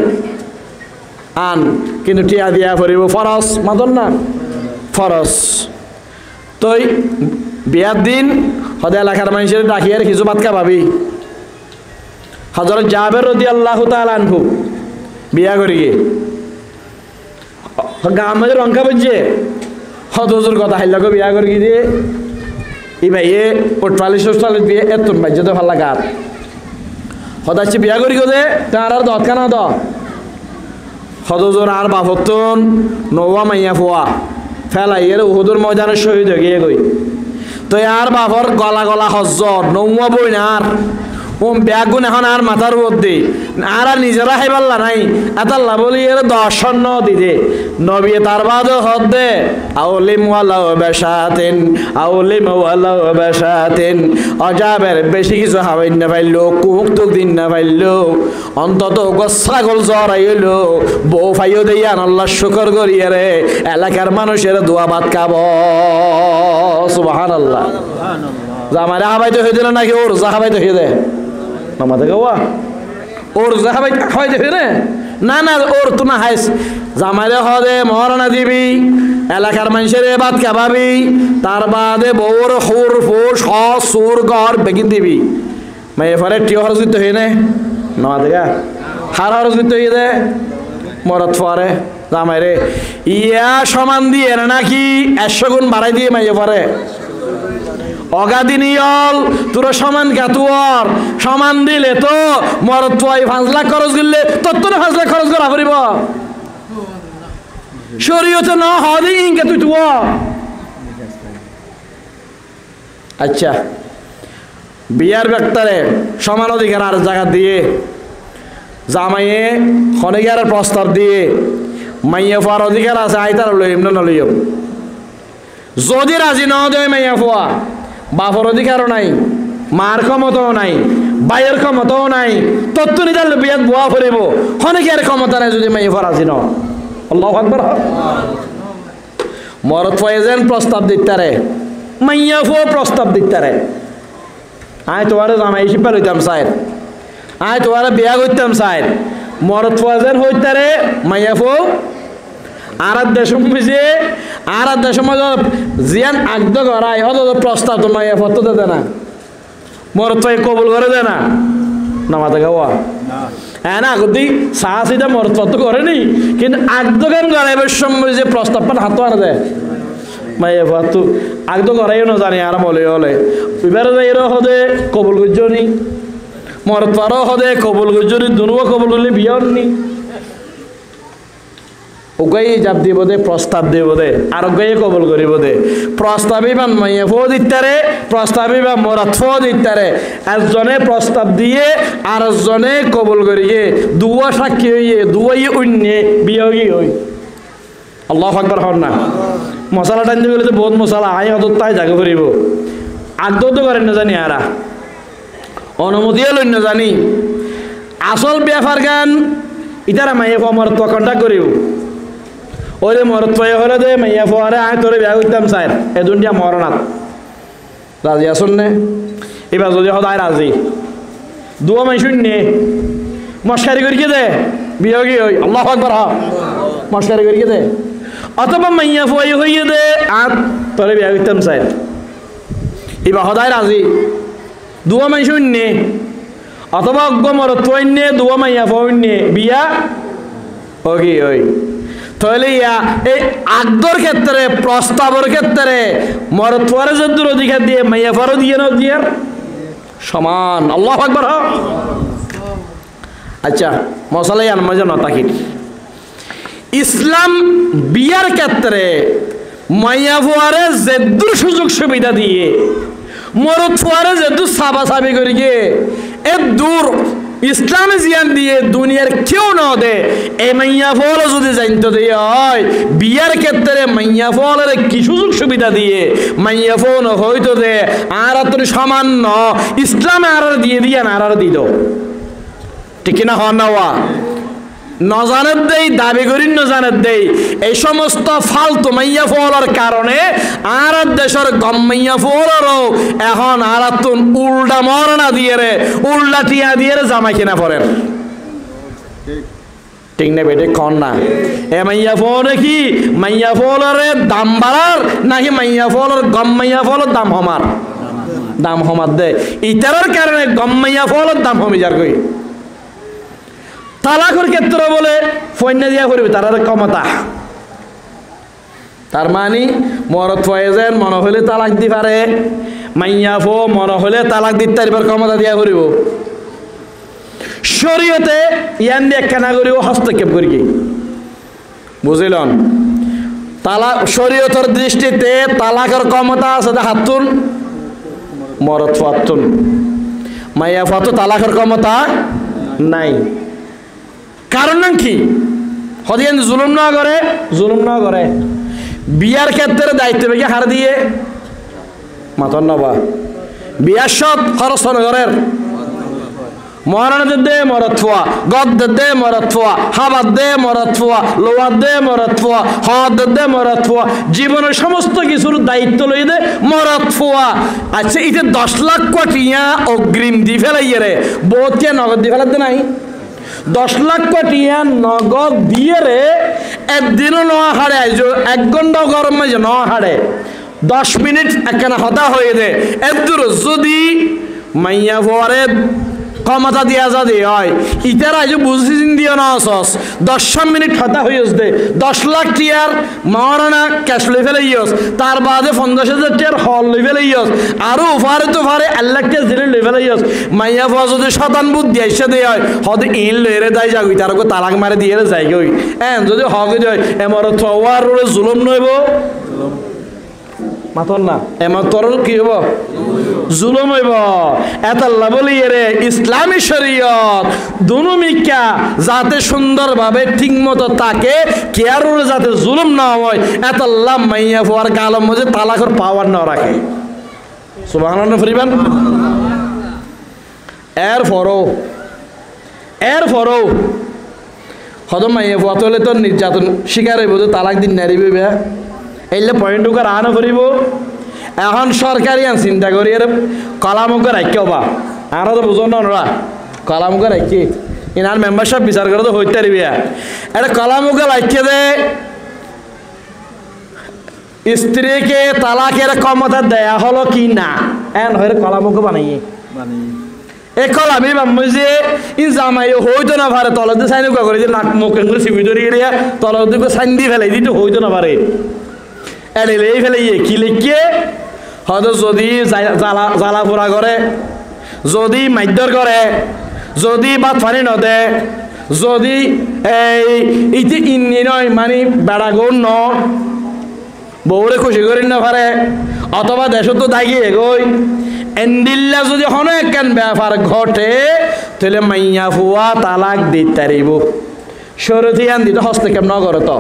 আন, কিন্তু টিয়া দিয়া পড়িব ফরস মাদন না ফরস। তুই বিয়ার দিন সদায় এলাকার মানুষের ডাকিয়ে কিছু ভাত খাবাবি। হযরত জাবের রাদিয়াল্লাহু তাআলা আনহু বিয়া করি গিয়ে আমাদের রঙ্কা বুঝছে হজর কথা হাইলাকে বিয়া করি দিয়ে ই ভাইয়ে 45-46 বিয়ে এত বাজ্যতে ভাল লাগাত হদাচ্ছি বিয়া করি গো দে তার আর দৎখানা দ হজর আর বাপতন নৌয়া মাইয়া ফুয়া ফেলাইয়ের উহুদের ময়দানের শহীদ হয়ে গিয়ে গই তো আর বাপর গলা গলা হজ্জর নৌয়া বই না আর ব্যাগুন এখন আর মাথার মধ্যে আর আর নিজেরা হাই পাল্লা নাই এতাল্লা বলি এর দর্শন দিদে নবী তার বাদ হদ্দে আউলিম ওয়ালাও বেশাতেন আউলিম ওয়ালাও বেশাতেন অজাবের বেশি কিছু হাওয়াই না পাইলো কুক তুক দিন না পাইলো অন্তত ছাগল জড়াইলো বউ ফাইও দিয়া আল্লাহ শুকর করিয়ে রে এলাকার মানুষের দোয়া ভাত খাব সুবহানাল্লাহ। জামাইরা হাবাইতে হয়ে দিল নাকি ওর জাহাবাইতে হয়ে দেয় মামাতে গাওয়া ওর জাহাবাই খাওয়াইতে ফিরে না না ওর তো না হাইস জামাইরে হদে মহারণা দিবি এলাকার মানুষের ভাত খাবাবি তার বাদে বউর হুর ফুস সুর গর বেগিন দিবি মাইয়ে ফলে টিও হরজ করতে হয়ে নে নামাতে গা হার হরজ করতে হয়ে দে মরত ফরে জামাইরে ইয়া সমান দিয়ে নাকি 100 গুণ বাড়াই দিয়ে মাইয়ে পরে অগাদিনিয়ল তোর সমান গাতুয়ার সমান দিলে তো মরদ তুই 5 লাখ খরচ করলে তোর তো 5 লাখ খরচ করা করিব শরীয়তে না হদি ইনকে তুই তো আচ্ছা বিয়ার ব্যক্তারে সমান অধিকার আর জায়গা দিয়ে জামাইয়ে খনিকার প্রস্তাব দিয়ে মাইয়া ফুয়ার অধিকার আছে আইতার লইম না লইম যদি রাজি না দেয় মাইয়া ফুয়া বাপর অধিকারও নাই মার ক্ষমতাও নাই বাইয়ের ক্ষমতাও নাই তত্ত্ব নিদার বিয়াত বোয়া ফুরিব খনিকার ক্ষমতা নাই যদি মাইয়া ফুয়া রাজি ন আল্লাহু আকবার মরদ ফয়েজেন প্রস্তাব দিতারে মাইয়া ফুয়া প্রস্তাব দিতারে আয় তোমার জামাই শিপার হইতাম সাইড আয় তোমার বিয়া করতাম সাইড মরদ ফয়েজেন হইতারে মাইয়া ফুয়া আর দেশম বুঝে আর দেশম জিয়ান আগদ করায় অত প্রস্তাব তো মাইয়া ফটো দে না মরদ তো কবুল করে দে না নামাতে গাওয়া হ্যাঁ না আগদি সাহসিটা মরদ ফটো করেনি কিন্তু আগদ গান গড়াইবার সময় যে প্রস্তাব পান হাত আর দেয় মাইয়া ফটো আগদ করাইও না জানি আর বলে হলে এবারে যাই হদে কবুল গুজনি মরদ পারো হদে কবুল গুজনি দুনুও কবুল করলে বিয়ে নি ওগাই জাপ দিব দে প্রস্তাব দিব দে আর ওগাই কবল করিব দে প্রস্তাবই বা মাইয়া ফো দিতারে প্রস্তাবই বা মরাত ফো দিতারে একজনে প্রস্তাব দিয়ে আর একজনে কবল করিয়ে দুয়া সাক্ষী হইয়ে দুয়াই অন্যে বিয়ে হই আল্লাহু আকবার হন না মশলা টান দিবে তো বহুত মশলা আই অত তাই জাগে করিব আগদ তো করেন না জানি আরা অনুমতিও লই না জানি আসল ব্যাপার গান ইতারা মাইয়া ফো মরত্ব কন্টাক্ট করিব ওরে মরত্ব হলে দে মাইয়া ফো আরে আয় তোরে বিয়া করতাম স্যার এ দুনিয়া মরণাত রাজি আসুন নে এবার যদি সদায় রাজি দুয়া মাই শূন্য মস্কারি করিয়ে দে বিয়ে কি ওই আল্লাহ আকবার মস্কারি করিয়ে দে অথবা মাইয়া ফো হইয়ে দে আর তোরে বিয়া করতাম স্যার এবার সদায় রাজি দুয়া মাই শূন্য অথবা অজ্ঞ মরত্ব অন্যে দুয়া মাইয়া ফো অন্যে বিয়া ও কি ওই তাহলে ইয়া এই আগদর ক্ষেত্রে প্রস্তাবের ক্ষেত্রে মরত্বরে যদ্দুর অধিকার দিয়ে মাইয়া ফরও দিয়ে না দিয়ে সমান আল্লাহু আকবার আচ্ছা মশালাই আনমাজ নতাকির ইসলাম বিয়ার ক্ষেত্রে মাইয়া ফোয়ারে যদ্দুর সুযোগ সুবিধা দিয়ে মরদ ফোয়ারে যদ্দুর সাবা সাবি করে গিয়ে এ দূর ইসলামে জিয়ান দিয়ে দুনিয়ার কেউ না দে এই মাইয়া ফল যদি জানতে দিয়ে হয় বিয়ার ক্ষেত্রে মাইয়া ফলের কি সুযোগ সুবিধা দিয়ে মাইয়া ফোন হয়তো দে আর তোর সামান্য ইসলামে আর দিয়ে দিয়ে আর দিল ঠিক না হন না নজানের দেই দাবি করি নজানের দেই এই সমস্ত ফালতু মাইয়া ফলের কারণে আর দেশের গম মাইয়া ফলেরও এখন আর তুন উল্টা মরনা দিয়ে রে উল্টা টিয়া দিয়ে রে জামা কিনা পড়েন ঠিক না বেটে কন না এ মাইয়া ফলে কি মাইয়া ফলের দাম বাড়ার নাকি মাইয়া ফলের গম মাইয়া ফলের দাম হমার দাম হমার দে ইতারের কারণে গম মাইয়া ফলের দাম হমি যার কই তালাকের ক্ষেত্রে বলে ফন্যা দিয়া করবে তারা ক্ষমতা তার মানে মরদ ফয়েজেন মনে হলে তালাক দি পারে মাইয়া ফো মনে হলে তালাক দিতে পারিবার ক্ষমতা দিয়া করিব শরীয়তে ইয়ান দিয়ে কেনা করিব হস্তক্ষেপ করি কি বুঝিলেন তালাক শরীয়তের দৃষ্টিতে তালাকের ক্ষমতা আছে হাতুন মরদ ফাতুন মাইয়া ফাতু তালাকের ক্ষমতা নাই কারণ কি হদিয়ান জুলুম না করে বিয়ার ক্ষেত্রে দায়িত্ব বেগে হার দিয়ে মাতন নবা বিয়ার সব খরচ নগরের মহারানা দে মরদ ফোয়া গদ দে মরদ ফোয়া হাবাদ দে মরদ ফোয়া লোয়াদ দে মরদ ফোয়া হদ দে মরদ ফোয়া জীবনের সমস্ত কিছুর দায়িত্ব লই দে মরদ ফোয়া আচ্ছা ইতে 10 লাখ কোটিয়া অগ্রিম দি ফেলাইয়ে রে বহুত কে নগদ দি ফেলাতে নাই 10 লাখ কোটিয়া নগদ দিয়ে রে একদিনও ন হাড়ে আইজো 1 ঘন্টা গরম মাঝে ন হাড়ে 10 মিনিট একখানা হতা হয়ে দে এদুর যদি মাইয়া ফোয়ারে ক্ষমতা দিয়া যদি হয় ইতার আজ বুঝিন দিও না সস 10 মিনিট হতা হইস দে 10 লাখ টিয়ার মারানা ক্যাশ লই ফেলাইস তার বাদে 50,000 টিয়ার হল লই ফেলাইস আর ওভারে তো ভারে আল্লাহ কে জিরে লই ফেলাইস মাইয়া ফজ যদি শতান বুদ্ধি আইসা দে হয় হদে ইন লইরে দাই যাগই তার কো তালাক মারে দিয়ে যাই গই এন যদি হক যায় এমর তোয়ার রলে জুলুম নইব মাতন না এমন তরল কি হব জুলুম হইব এতাল্লাহ বলি রে ইসলামী শরীয়ত দুনুমিকা যাতে সুন্দরভাবে ঠিকমতো তাকে কেয়ারুর যাতে জুলুম না হয় এতাল্লাহ মাইয়া ফোয়ার গালম মধ্যে তালাকের পাওয়ার না রাখে সুবহানাল্লাহ ফরিবান এরপরও হদম মাইয়া ফোয়া তোলে তোর নির্যাতন শিকার হইব তো তালাক দিন নারিবে বে এইলে পয়েন্ট করে আনা করিব এখন সরকারি আন চিন্তা করি এর কলামুখে রাখি হবা আরও তো বুঝো না ওরা কলামুখে রাখি ইনার মেম্বারশিপ বিচার করে তো হইতে পারবি এটা কলামুখে রাখি দে স্ত্রীকে তালাকের ক্ষমতা দেয়া হলো কি না এন হয়ে কলামুখে বানাইয়ে এই কলামি বাম্মই যে ই জামাই হইতো না পারে তলতে সাইন করে যে নাক মুখ করে সিবি ধরিয়ে দিয়া তলতে সাইন দিয়ে ফেলাই দিতে হইতো না পারে এড়েলেই ফেলাইয়ে কি লিখিয়ে হয়তো যদি জ্বালা পোড়া করে যদি মাইদর করে যদি ভাত পানি নদে যদি ইতি ইন্নি নয় মানে বেড়া গৌণ ন বউরে খুশি করি না পারে অথবা দেশ তো দাগিয়ে গই এন্ডিল্লা যদি হন একখান ব্যাপার ঘটে তাহলে মাইয়া ফুয়া তালাক দিতে পারিব শরীয়ত দিতে হস্তক্ষেপ ন করে তো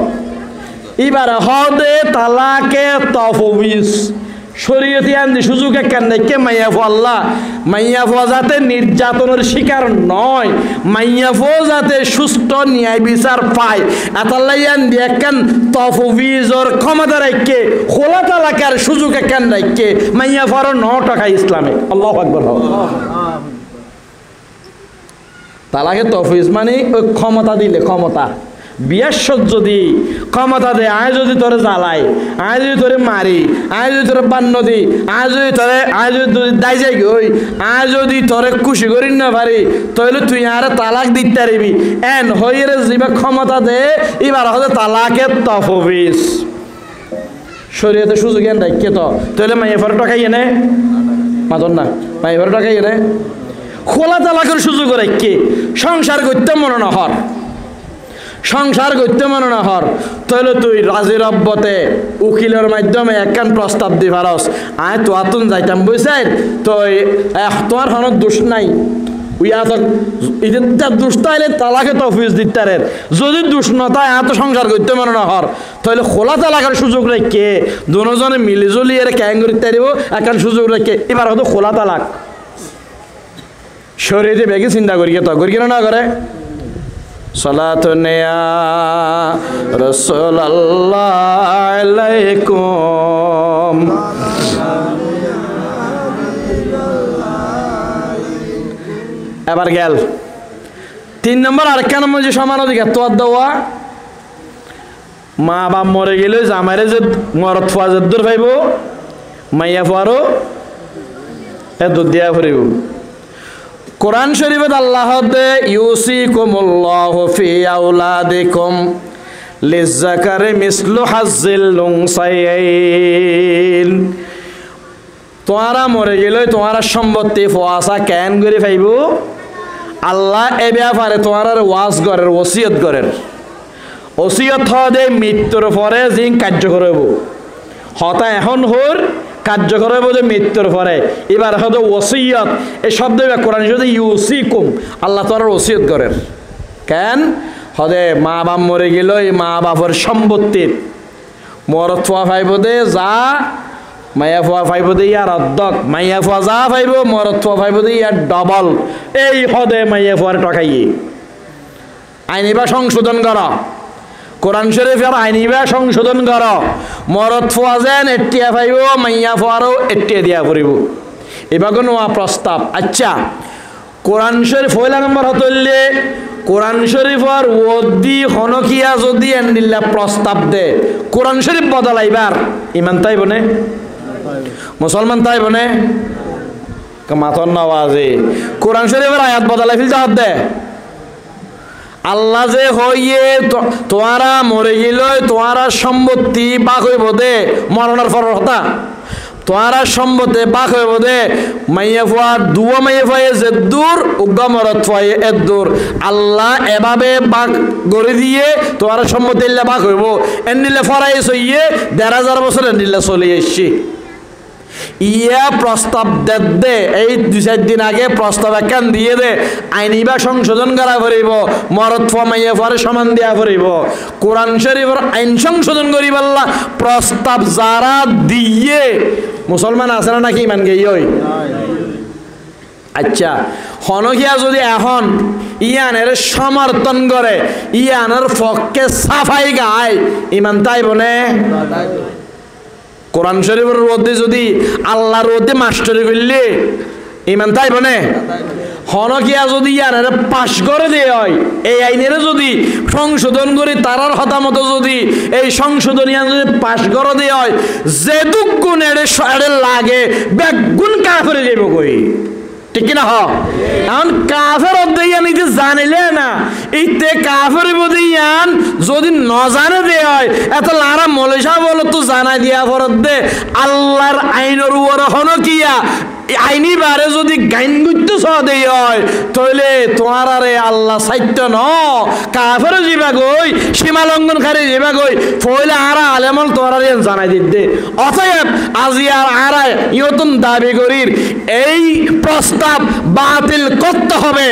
এবার হদে তালাকে তফবিস শরীয়তে আনতে সুযোগ কেন দেখে মাইয়া ফো আল্লাহ মাইয়া ফো যাতে নির্যাতনের শিকার নয়, মাইয়া ফো যাতে সুস্থ ন্যায় বিচার পায়, এতাল্লাই আনদি একখান তফবিজর ক্ষমতা রাখে খোলা তালাকার সুযোগ কেন রাখে মাইয়া ফোর 9 টাকা ইসলামে। আল্লাহু আকবার। তালাকে তফবিজ মানে ওই ক্ষমতা দিলে, ক্ষমতা বিয়ার যদি ক্ষমতা দে, আয় যদি তোরে জ্বালাই, আয় যদি তোরে মারি, আয় যদি তোরে বান্ন দি, আয় যদি দায় যাই গই, আয় যদি তোরে খুশি করি না পারি, তাহলে তুই আরে তালাক দিতে পারবি। এন হইয়ে যিবা ক্ষমতা দে এবার হচ্ছে তালাকে তফবিজ। শরীয়তে সুযোগ এন রাখে তো তাহলে মাইয়া ফেরত টাকাই এনে মাতন না, মাইয়া ফেরত টাকাই এনে খোলা তালাকের সুযোগ রাখে সংসার করতে মনে না হর, সংসার করতে মনে না হর, তাহলে তুই রাজি রব্বতে উকিলের মাধ্যমে একখান প্রস্তাব দি পারস, আয় তো আতুন যাইতাম বুঝছেন তো তোমার কোনো দোষ নাই, দোষ তাইলে তালাকে তফবিজ দিতে, যদি দোষ নতায় এত সংসার করতে মনে না হর, তাহলে খোলা তালাকের সুযোগ রেখে দুজনে মিলিজুলি এর ক্যাং করতে পারিব একখান সুযোগ রেখে এবার হয়তো খোলা তালাক। শরীরে বেগে চিন্তা করি তো করি কেন না করে সালাতুন ইয়া রাসূলুল্লাহ আলাইকুম। এবার গেল 3 নম্বর আরেকটা নম্বর যে সমান অধিকার তোয়ার দেওয়া, মা বাপ মরে গেলে জামাইরে যে মরত ফুয়া দূর পাইব, মাইয়া ফুয়ারও দুধ দিয়া ফুরিব। কোরআন শরীফে আল্লাহ দে ইউসিকুমুল্লাহু ফি আওলাদিকুম লিযাকারি মিসলু হাজ্জিল উনসায়াইন। তোমারা মরে গেলে তোমার সম্পত্তি ফোয়াশা কেন করে পাইব, আল্লাহ এ ব্যাপারে তোমার ওয়াজ করের ওসিয়ত করের, ওসিয়ত হদে মৃত্যুর পরে যে কার্য করব হতা এখন হোর কার্যকর বোধ মৃত্যুর পরে। এবার হয়তো ওসিয়ত এই শব্দ কোরআন যদি ইউসিকুম আল্লাহ তাআলা ওসিয়ত করেন কেন হদে মা বাপ মরে গেল, এই মা বাপের সম্পত্তির মরত ফুয়া ফাইব দে যা, মাইয়া ফুয়া ফাইব দে ইয়ার অর্ধক, মাইয়া ফুয়া যা ফাইব মরত ফুয়া ফাইব দে ইয়ার ডবল। এই হদে মাইয়া ফুয়ার টাকাইয়ে আইনি বা সংশোধন করা, কোরআন শরীফের আইনি বা সংশোধন কর, মরত ফুয়া যেন এটিয়া পাইব, মাইয়া ফুয়ারও এটিয়া দিয়া পড়িব। এবার নোয়া প্রস্তাব। আচ্ছা কোরআন শরীফ পয়লা নম্বর হতলে কোরআন শরীফর ওদি হনকিয়া যদি এন্ডিল্লা প্রস্তাব দে কোরআন শরীফ বদলাইবার ইমান তাই বনে মুসলমান তাই বনে মাতন নওয়াজে কোরআন শরীফের আয়াত বদলাই ফিল যাওয়ার দে আল্লাহ যে হইয়ে তোমারা মরে গেল, তোমারা সম্পত্তি বাক হইব দে মরণের পর হতা, তোমারা সম্পত্তি বাক হইব দে মাইয়া ফুয়া দুয়া মাইয়া ফুয়ে যে দূর উগা মরত ফুয়ে এর দূর। আল্লাহ এভাবে বাক গড়ে দিয়ে তোমারা সম্পত্তি বাক হইব। এর নিলে ফরাই সইয়ে ১,৫০০ বছর এর নিলে চলে এসছি। ইয়া প্রস্তাব দে এই ২-৪ দিন আগে প্রস্তাব একখান দিয়ে দে আইনি বা সংশোধন করা করিব, মরদ ফুয়া মাইয়া ফুয়ারে সমান দিয়া করিব। কোরআন শরীফের আইন সংশোধন করিব আল্লাহ প্রস্তাব যারা দিয়ে মুসলমান আছে না নাকি ইমান গেই ওই। আচ্ছা হনকিয়া যদি এখন ইয়ানের সমর্থন করে ইয়ানের পক্ষে সাফাই গায় ইমান তাই বনে কোরআন শরীফের রোদে যদি আল্লাহর রোদে মাস্টারি করলে ইমান তাই বনে হনকিয়া যদি ইয়ানের পাশ করে দিয়ে হয় এই আইনের যদি সংশোধন করে তারার হতামত যদি এই সংশোধন যদি পাশ করে দিয়ে হয় যে দুগুণ এড়ে লাগে বেগুন কাফেরে যাইব কই ঠিক না? এখন কাফের অধ্যায়ান ইতে জানিলে না ইতে কাফের বদিয়ান যদি ন জানে দে হয় এত লারা মলেশা বলো তো জানাই দিয়া ফরত দে আল্লাহর আইনের উপর হনকিয়া আইনি বারে যদি গাইন গুত্ত সদেই হয় তাহলে তোমার আরে আল্লাহ সাইত্য ন কাফেরও যাবা গই সীমা লঙ্ঘনকারী যাবা গই ফইলে আরা আলেমল তোমার জানাই দিতে। অতএব আজি আর আরা ইয়তুন দাবি করির এই প্রস্তাব বাতিল করতে হবে।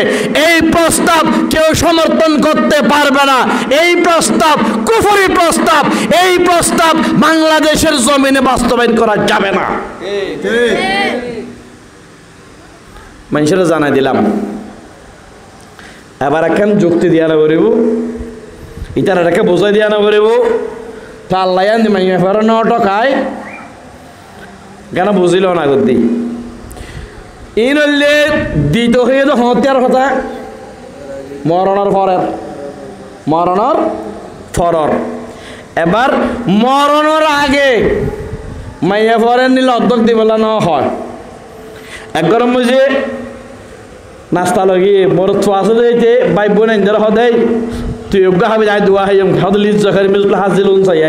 এই প্রস্তাব কেউ সমর্থন করতে পারবে না। এই প্রস্তাব কুফরি প্রস্তাব। এই প্রস্তাব বাংলাদেশের জমিনে বাস্তবায়ন করা যাবে না। মানুষের জানাই দিলাম। এবার এখন যুক্তি দিয়া না করিব, ইটার এটাকে বোঝাই দিয়া না করিব। তো আল্লাহ মাইয়া ফের ন টকায় কেন বুঝিল না গদি ই নইলে দিত হয়ে তো হত্যার কথা মরণের ফরর। এবার মরণের আগে মাইয়া ফরের নিলে অর্ধক দিবেলা ন হয়। এক গরম বুঝে নাস্তা লগি মোর থোয়া আছে দিতে বাই বোন এনজার হদাই তুই অজ্ঞা হাবি যাই দোয়া হাই হদ লিজ জখারি মিজুল হাজিল উন চাই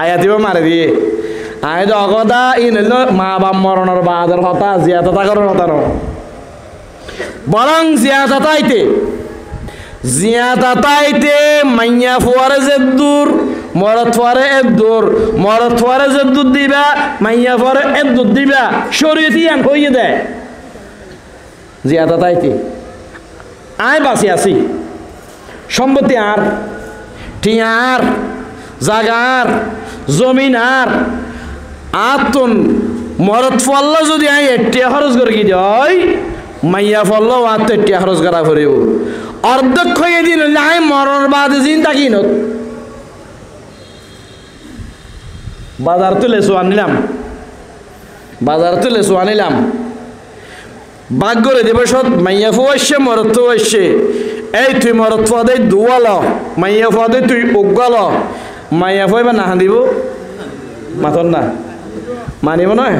আয়া দিব মারে দিয়ে আয় তো অগদা ই নিল মা বাপ মরণের বাদের হতা জিয়াতা করার হতা ন বরং জিয়াতাইতে মাইয়া ফুয়ারে যে দূর মরত ফুয়ারে এক দূর মরত ফুয়ারে যে দুধ দিবা মাইয়া ফুয়ারে এক দুধ দিবা শরীয়তি আন হইয়ে দেয় জিয়াতাইতে আয় বাসি আছি সম্পত্তি আর টিয়া আর জাগা আর জমিন আর তুন মরত ফুয়াল্লা যদি আয় এটিয়া খরচ করে কি দেয় মাইয়া ফল্লাও আর তো এটিয়া খরচ করা ফুরিব অর্ধেক হয়ে দিন আয় মরণের বাদে চিন্তা কি নত বাজার তো লেসু আনিলাম বাঘ করে দেবে সৎ মাইয়া ফু আসছে মরত ফু আসছে এই তুই মরত ফাদে দুয়াল মাইয়া ফাদে তুই উগাল মাইয়া ফু এবার না দিব মাথর না মানিব নয়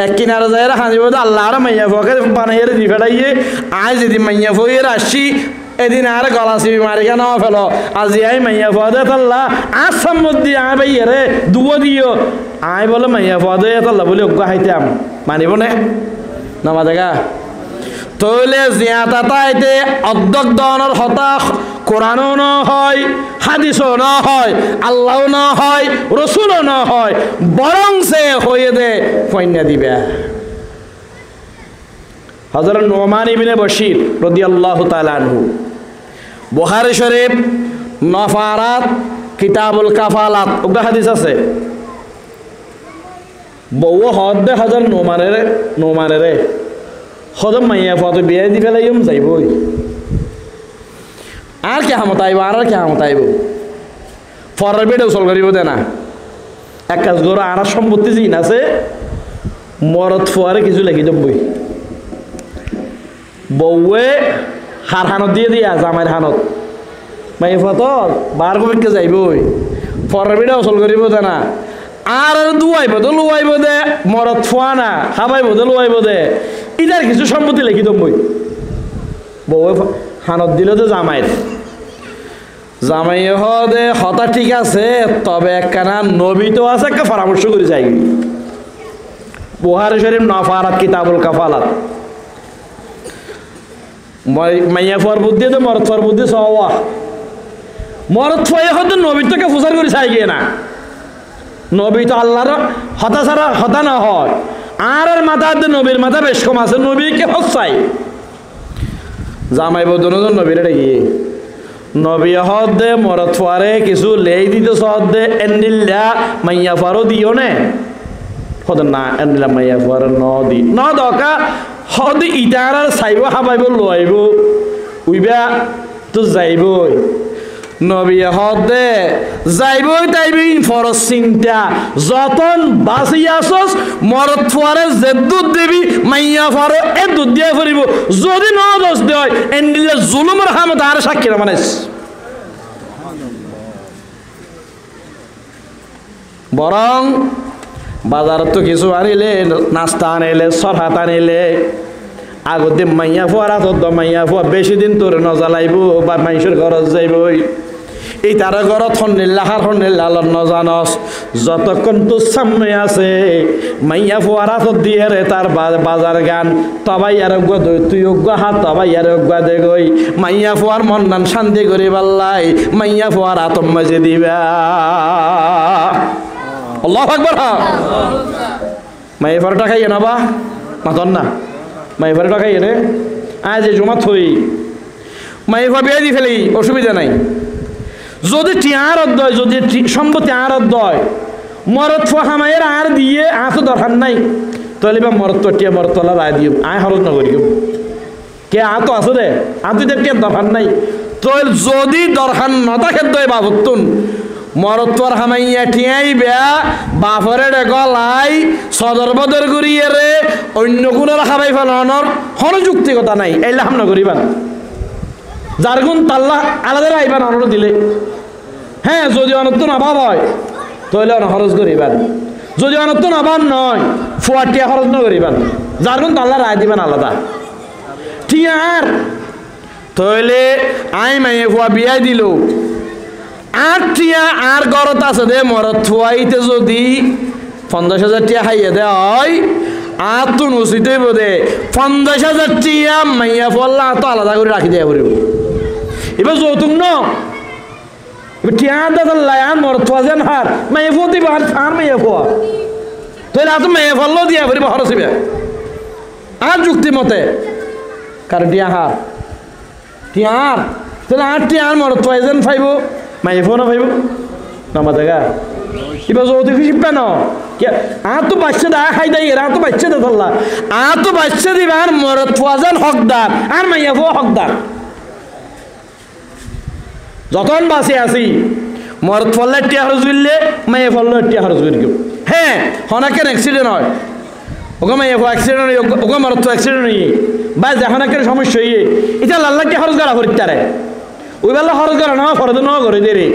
এক কিনারে যায় হাঁদিব তো আল্লাহ আর মাইয়া ফুয়াকে বানাইয়ে দি ফেলাইয়ে আয় যেদিন মাইয়া ফুয়ের আসছি এদিন আর গলা চিবি মারিকা নাও ফেলো আজি আই মাইয়া ফুয়াদে তাল্লা আর সম্মতি আয় ভাই রে দুবো দিও আয় বলে মাইয়া ফুয়াদে তাল্লা বলে অজ্ঞা হাইতাম মানিব না নামা দেখা তৈলে জিয়াতাইতে অর্ধক দনের হতাশ কোরআনও ন হয় হাদিসও ন হয় আল্লাহও ন হয় রসুলও ন হয় বরং সে হয়ে দে ফয়না দিবে। হযরত নোমান ইবনে বশির রাদিয়াল্লাহু তাআলা আনহু বুখারী শরীফ নফারাত কিতাবুল কাফালাত ওগা হাদিস আছে বউ হদ দে হযরত নোমানের হদম মাইয়া ফটো বিয়ে দি ফেলাইম যাইবই আর কে হামতাইব আর কে হামতাইব ফরের বেডে উসল করিব দে না এক কাজ করো আর সম্পত্তি জিন আছে মরত ফুয়ারে কিছু লেখি দেবই বউয়ে হার হানত দিয়ে দিয়া জামাইয়ের হানত মাইয়া ফটো বার কবিকে যাইবই ফরের বেডে উসল করিব দে না আর দুয়াইব তো লুয়াইব দে মরত ফুয়া না খাবাইব তো লুয়াইব দে ইদার কিছু সম্পত্তি লিখি দমই বউ হানত দিল তো জামাই হদে হতা ঠিক আছে তবে একখানা নবী তো আছে একটা পরামর্শ করে যাই বুখারী শরীফ নফারাত কিতাবুল কাফালাত মাইয়া ফর বুদ্ধি তো মরত ফর বুদ্ধি সওয়া মরত ফয়ে হতে নবী তোকে ফুসার করে চাই গিয়ে না নবী তো আল্লাহর হতা ছাড়া হতা না হয় আর মাথা নবীর মাথা বেশ কম আছে নবীকে হসাই জামাই বদন নবীরে ডেকে নবী হদে মরত ফারে কিছু লেই দিতে সদে এন্ডিল্লা মাইয়া ফারো দিও নে হদ না এন্ডিল্লা মাইয়া ফার নদি ন দকা হদ ইটার সাইব হাবাইব লইব উইবা তো যাইবই নবী হদে যাইবই তাইবি ফরজ চিন্তা যতন বাঁচি আসস মরত ফুয়ারে যে দুধ দিবি মাইয়া ফারো এ দুধ দিয়ে ফুরিব যদি ন দোষ দেয় এন্ডিলে জুলুমের হামত আর সাক্ষী মানেস বরং বাজার তো কিছু আনিলে নাস্তা আনিলে সরহাত আনিলে আগতে মাইয়া ফুয়ারা তো মাইয়া ফুয়া বেশি দিন তোর নজালাইব বা মাইসের খরচ যাইবই এই তারা ঘরত হন্নিল্লাহার হন্নিল্লাহর নজানস যতক্ষণ তোর সামনে আছে মাইয়া ফোয়ারা তো দিয়ে রে তার বাজার গান তবাই আর তুই অজ্ঞ হাত তবাই আর অজ্ঞ দে গই মাইয়া ফোয়ার মন নান শান্তি করি পাল্লাই মাইয়া ফোয়ার আতম মাঝে দিবা আল্লাহু আকবার মাইয়া ফোয়ারটা খাইয়ে না বা মাতন না মাইয়া ফোয়ারটা খাইয়ে রে আজ যে জমা থই মাইয়া ফোয়া বিয়ে দি ফেলি অসুবিধা নাই যদি টিয়ার অধ্যয় যদি সম্পত্তি আর অধ্যয় মরত ফাহামায়ের আর দিয়ে তো দরকার নাই তাহলে বা মরত টিয়া মরত তোলা রায় দিও আয় হরত নগরি কে তো আছে রে তুই টিয়ার দরকার নাই তো যদি দরকার নতা খেত বাবতুন মরত তোর হামাইয়া টিয়াই বেয়া বাফরে গলাই সদর বদর করিয়ে রে অন্য কোনো হাবাই ফেলানোর কোনো যুক্তিকতা নাই এইলা হাম নগরিবান যার গুণ তাল্লা আলাদা আইবান অনর দিলে হ্যাঁ যদি অনত্তন অভাব হয় তাহলে খরচ করিবেন যদি অনত্তন অভাব নয় ফুয়াটিয়া খরচ ন করিবেন যার গুণ তাল্লা রায় দিবেন আলাদা টিয়ার তাহলে আই মাইয়ে ফুয়া বিয়াই দিল আর টিয়া আর গরত আছে দে মরত ফুয়াইতে যদি 50,000 টিয়া খাইয়ে দে হয় আর তো নসিতে বোধে 50,000 টিয়া মাইয়া ফল্লা তো আলাদা করে রাখি দেয়া পড়ব এবার যৌতুক ন টিয়া দাদাল্লাই আর মরত ফুয়া যেন হার মাইয়া ফুয়া দিবা আর মাইয়া ফুয়া তাহলে আর তো মাইয়া ফল্লাও দিয়া পড়ব হরসিবে আর যুক্তি মতে কারণ টিয়া হার টিয়ার তাহলে আর টিয়ার মরত ফুয়া যেন ফাইব মাইয়া ফুয়া না ফাইব নামা জায়গা এবার যৌতুক শিখবে না আর তো বাচ্চা দা খাই দেয় আর তো বাচ্চা দে ধরলা আর তো বাচ্চা দিবে আর মরত ফুয়াজান হকদার আর মাইয়া ফুয়া হকদার যতক্ষণ বাসে আসি মরত ফললে টিয়া খরচ করলে মাইয়া ফললে টিয়া খরচ করি কেউ হ্যাঁ হনাকের অ্যাক্সিডেন্ট হয় ওকে মাইয়া ফুয়া অ্যাক্সিডেন্ট হই ওকে মরত অ্যাক্সিডেন্ট হই বা যখনকের সমস্যা হইয়ে এটা লাল্লা টিয়া খরচ করা হরিতারে ওই বেলা খরচ করা না ফরদ ন করে দে রে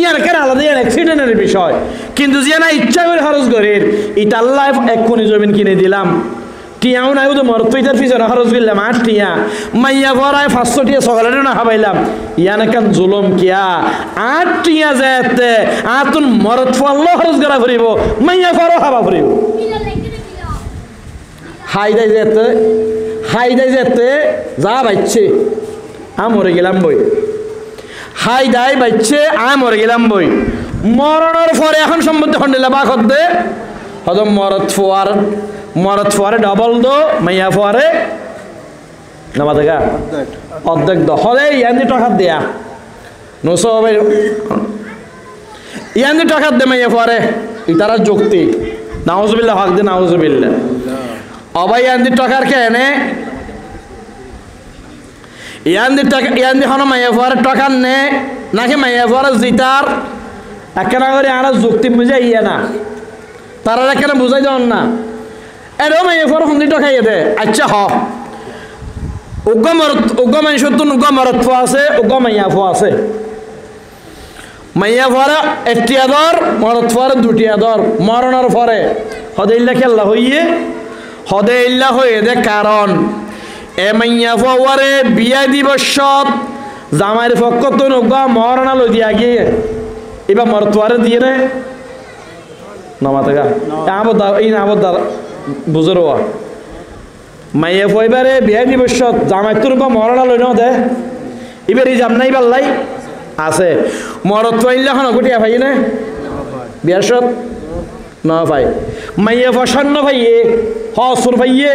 ইয়ার কেন আলাদা ইয়ার অ্যাক্সিডেন্টের বিষয় কিন্তু যে না ইচ্ছা করে খরচ করে এটা আল্লাহ এক্ষুনি জমিন কিনে দিলাম টিয়াও নাই তো মরত ইটার পিছনে খরচ করলাম 8 টিয়া মাইয়া ভরায় 500 টিয়া সকালে না খাবাইলাম ইয়ান কেন জুলুম কিয়া 8 টিয়া যেতে আতুন মরত ফল্লো খরচ করা ফুরিব মাইয়া ফরও খাবা ফুরিব হাই যেতে যা বাইছে মরে গেলাম বই হাই দাই বাইছে মরে গেলাম বই মরণের পরে এখন সম্বন্ধে হন্ডিলা বা খদ্দে হয়তো মরত ফোয়ারে ডবল দো মাইয়া ফোয়ারে নামা দেখা অর্ধেক দ হলে ইয়ান্দি টাকা দেয়া নশো হবে ইয়ান্দি টাকা দে মাইয়া ফোয়ারে ইতারা যুক্তি নাউজুবিল্লাহ হক দে নাউজুবিল্লাহ অবাই ইয়ান্দি টাকার কে এনে ইয়ান্দি হন মাইয়া ফোয়ারে টাকা নে নাকি মাইয়া ফোয়ারে জিতার একেনা করে আর যুক্তি বুঝাই ইয়া না তারা একেনা বুঝাই যান না এরও মাইয়া ফোয়ারে হন্দি টাকাইয়ে দে আচ্ছা হ উগ্র মানুষের তো উগ্র মরত ফোয়া আছে উগ্র মাইয়া ফোয়া আছে মাইয়া ফোয়ারে 1টি আদর মরত ফোয়ারে 2টি আদর মরণের পরে হদে ইল্লা খেলা হয়ে দে কারণ এ মাইয়া ফোয়ারে বিয়া দিবসত জামাইয়ের পক্ষ তো উগ্র মরণা লই দিয়া গিয়ে এবার মরত ফোয়ারে দিয়ে রে নমাতে গা এই আবদার বুঝর মাইয়া ফইবারে বিয়া দিবসত জামাই তোর বা মরণা লই ন দে এবার এই জাম নাই পাল্লাই আছে মরত ফাইলে এখন গুটিয়া ভাই না বিয়ার সব ন ভাই মাইয়া ফসান্ন ভাইয়ে হসুর ভাইয়ে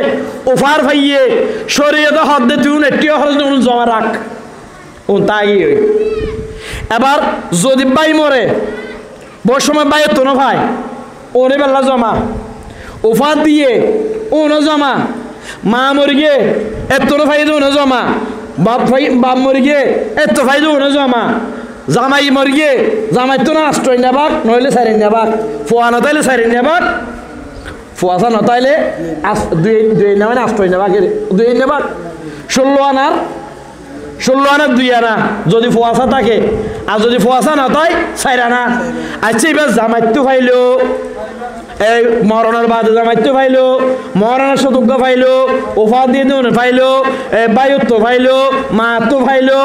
ওফার ভাইয়ে শরীয়ত হদ দে তুই এটিও খরচ নুন জমা রাখ ও তাই এবার যদি বাই মরে বড় সময় বাই তো না ভাই ওরে বেলা জমা ওফার দিয়ে ও ন জমা মা মরে গিয়ে এত ভাই দো ন জমা বাপ মরে গিয়ে এত ভাই দো ন জমা জামাই মরে গিয়ে জামাই তো না আষ্টই নেবাক নইলে সারি নেবাক ফুয়া নতাইলে সারি নেবাক ফুয়াশা নতাইলে দুই না মানে আষ্টই নেবাক 2 নেবাক 16 আনার 2 আনা যদি ফুয়াশা থাকে আর যদি ফুয়াশা নতাই 4 আনা আচ্ছা এবার জামাই তো ফাইলো এই মরণের বাদে জামাইতো ফাইলো মরণের সতর্ক ফাইলো ওফা দিয়ে দেন ফাইলো বায়ুত্ব ফাইলো মা তো ফাইলো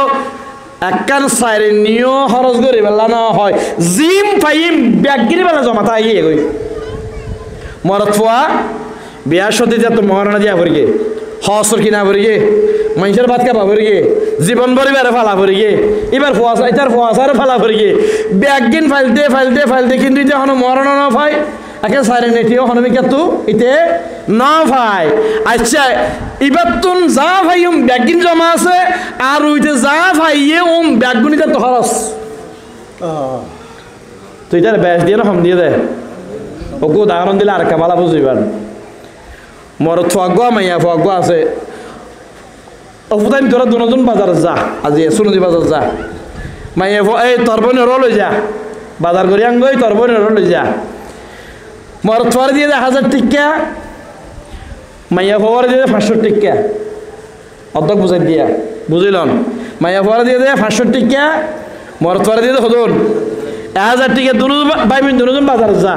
একখান সাইরে নিও খরচ করে বেলা না হয় জিম ফাইম ব্যাগগিরি বেলা জমা তাই গিয়ে গই মরত ফুয়া বিয়ার সত্যি যা তো মহারণা দিয়া ভরি গে হসর কিনা ভরি গে মানুষের ভাত খাবা ভরি গে জীবন পরিবারে ফালা ভরি গে এবার ফুয়াশা এটার ফুয়াশারে ফালা ভরি গে ব্যাগগিন ফাইলতে কিন্তু এটা হনো মহারণা না ভাই একে সাইরে নেটিও হনমি কিন্তু ইতে না ভাই আচ্ছা এবার তুন যা ভাই ব্যাগগিন জমা আছে আর ওইতে যা ভাই ব্যাগগুনিতে তো খরচ তুই তার ব্যাস দিয়ে না হম দিয়ে দে ওকে উদাহরণ দিলে আর কামালা বুঝিবার মর ফুয়াগুয়া মাইয়া ফুয়াগুয়া আছে অফুদাইম তোরা দুজন বাজার যা আজি সুনজি বাজার যা মাইয়া এই তোর বোন লই যা বাজার করি আঙ্গই তোর বোন লই যা মর ফুয়ার দিয়ে 1000 টিকা মাইয়া ফুয়ার দিয়ে 500 টিকা অর্ধেক বুঝাই দিয়া বুঝিলন মাইয়া ফুয়ার দিয়ে 500 টিকা মর ফুয়ার দিয়ে হদুন 1000 টিকা দুজন ভাই বোন দুজন বাজার যা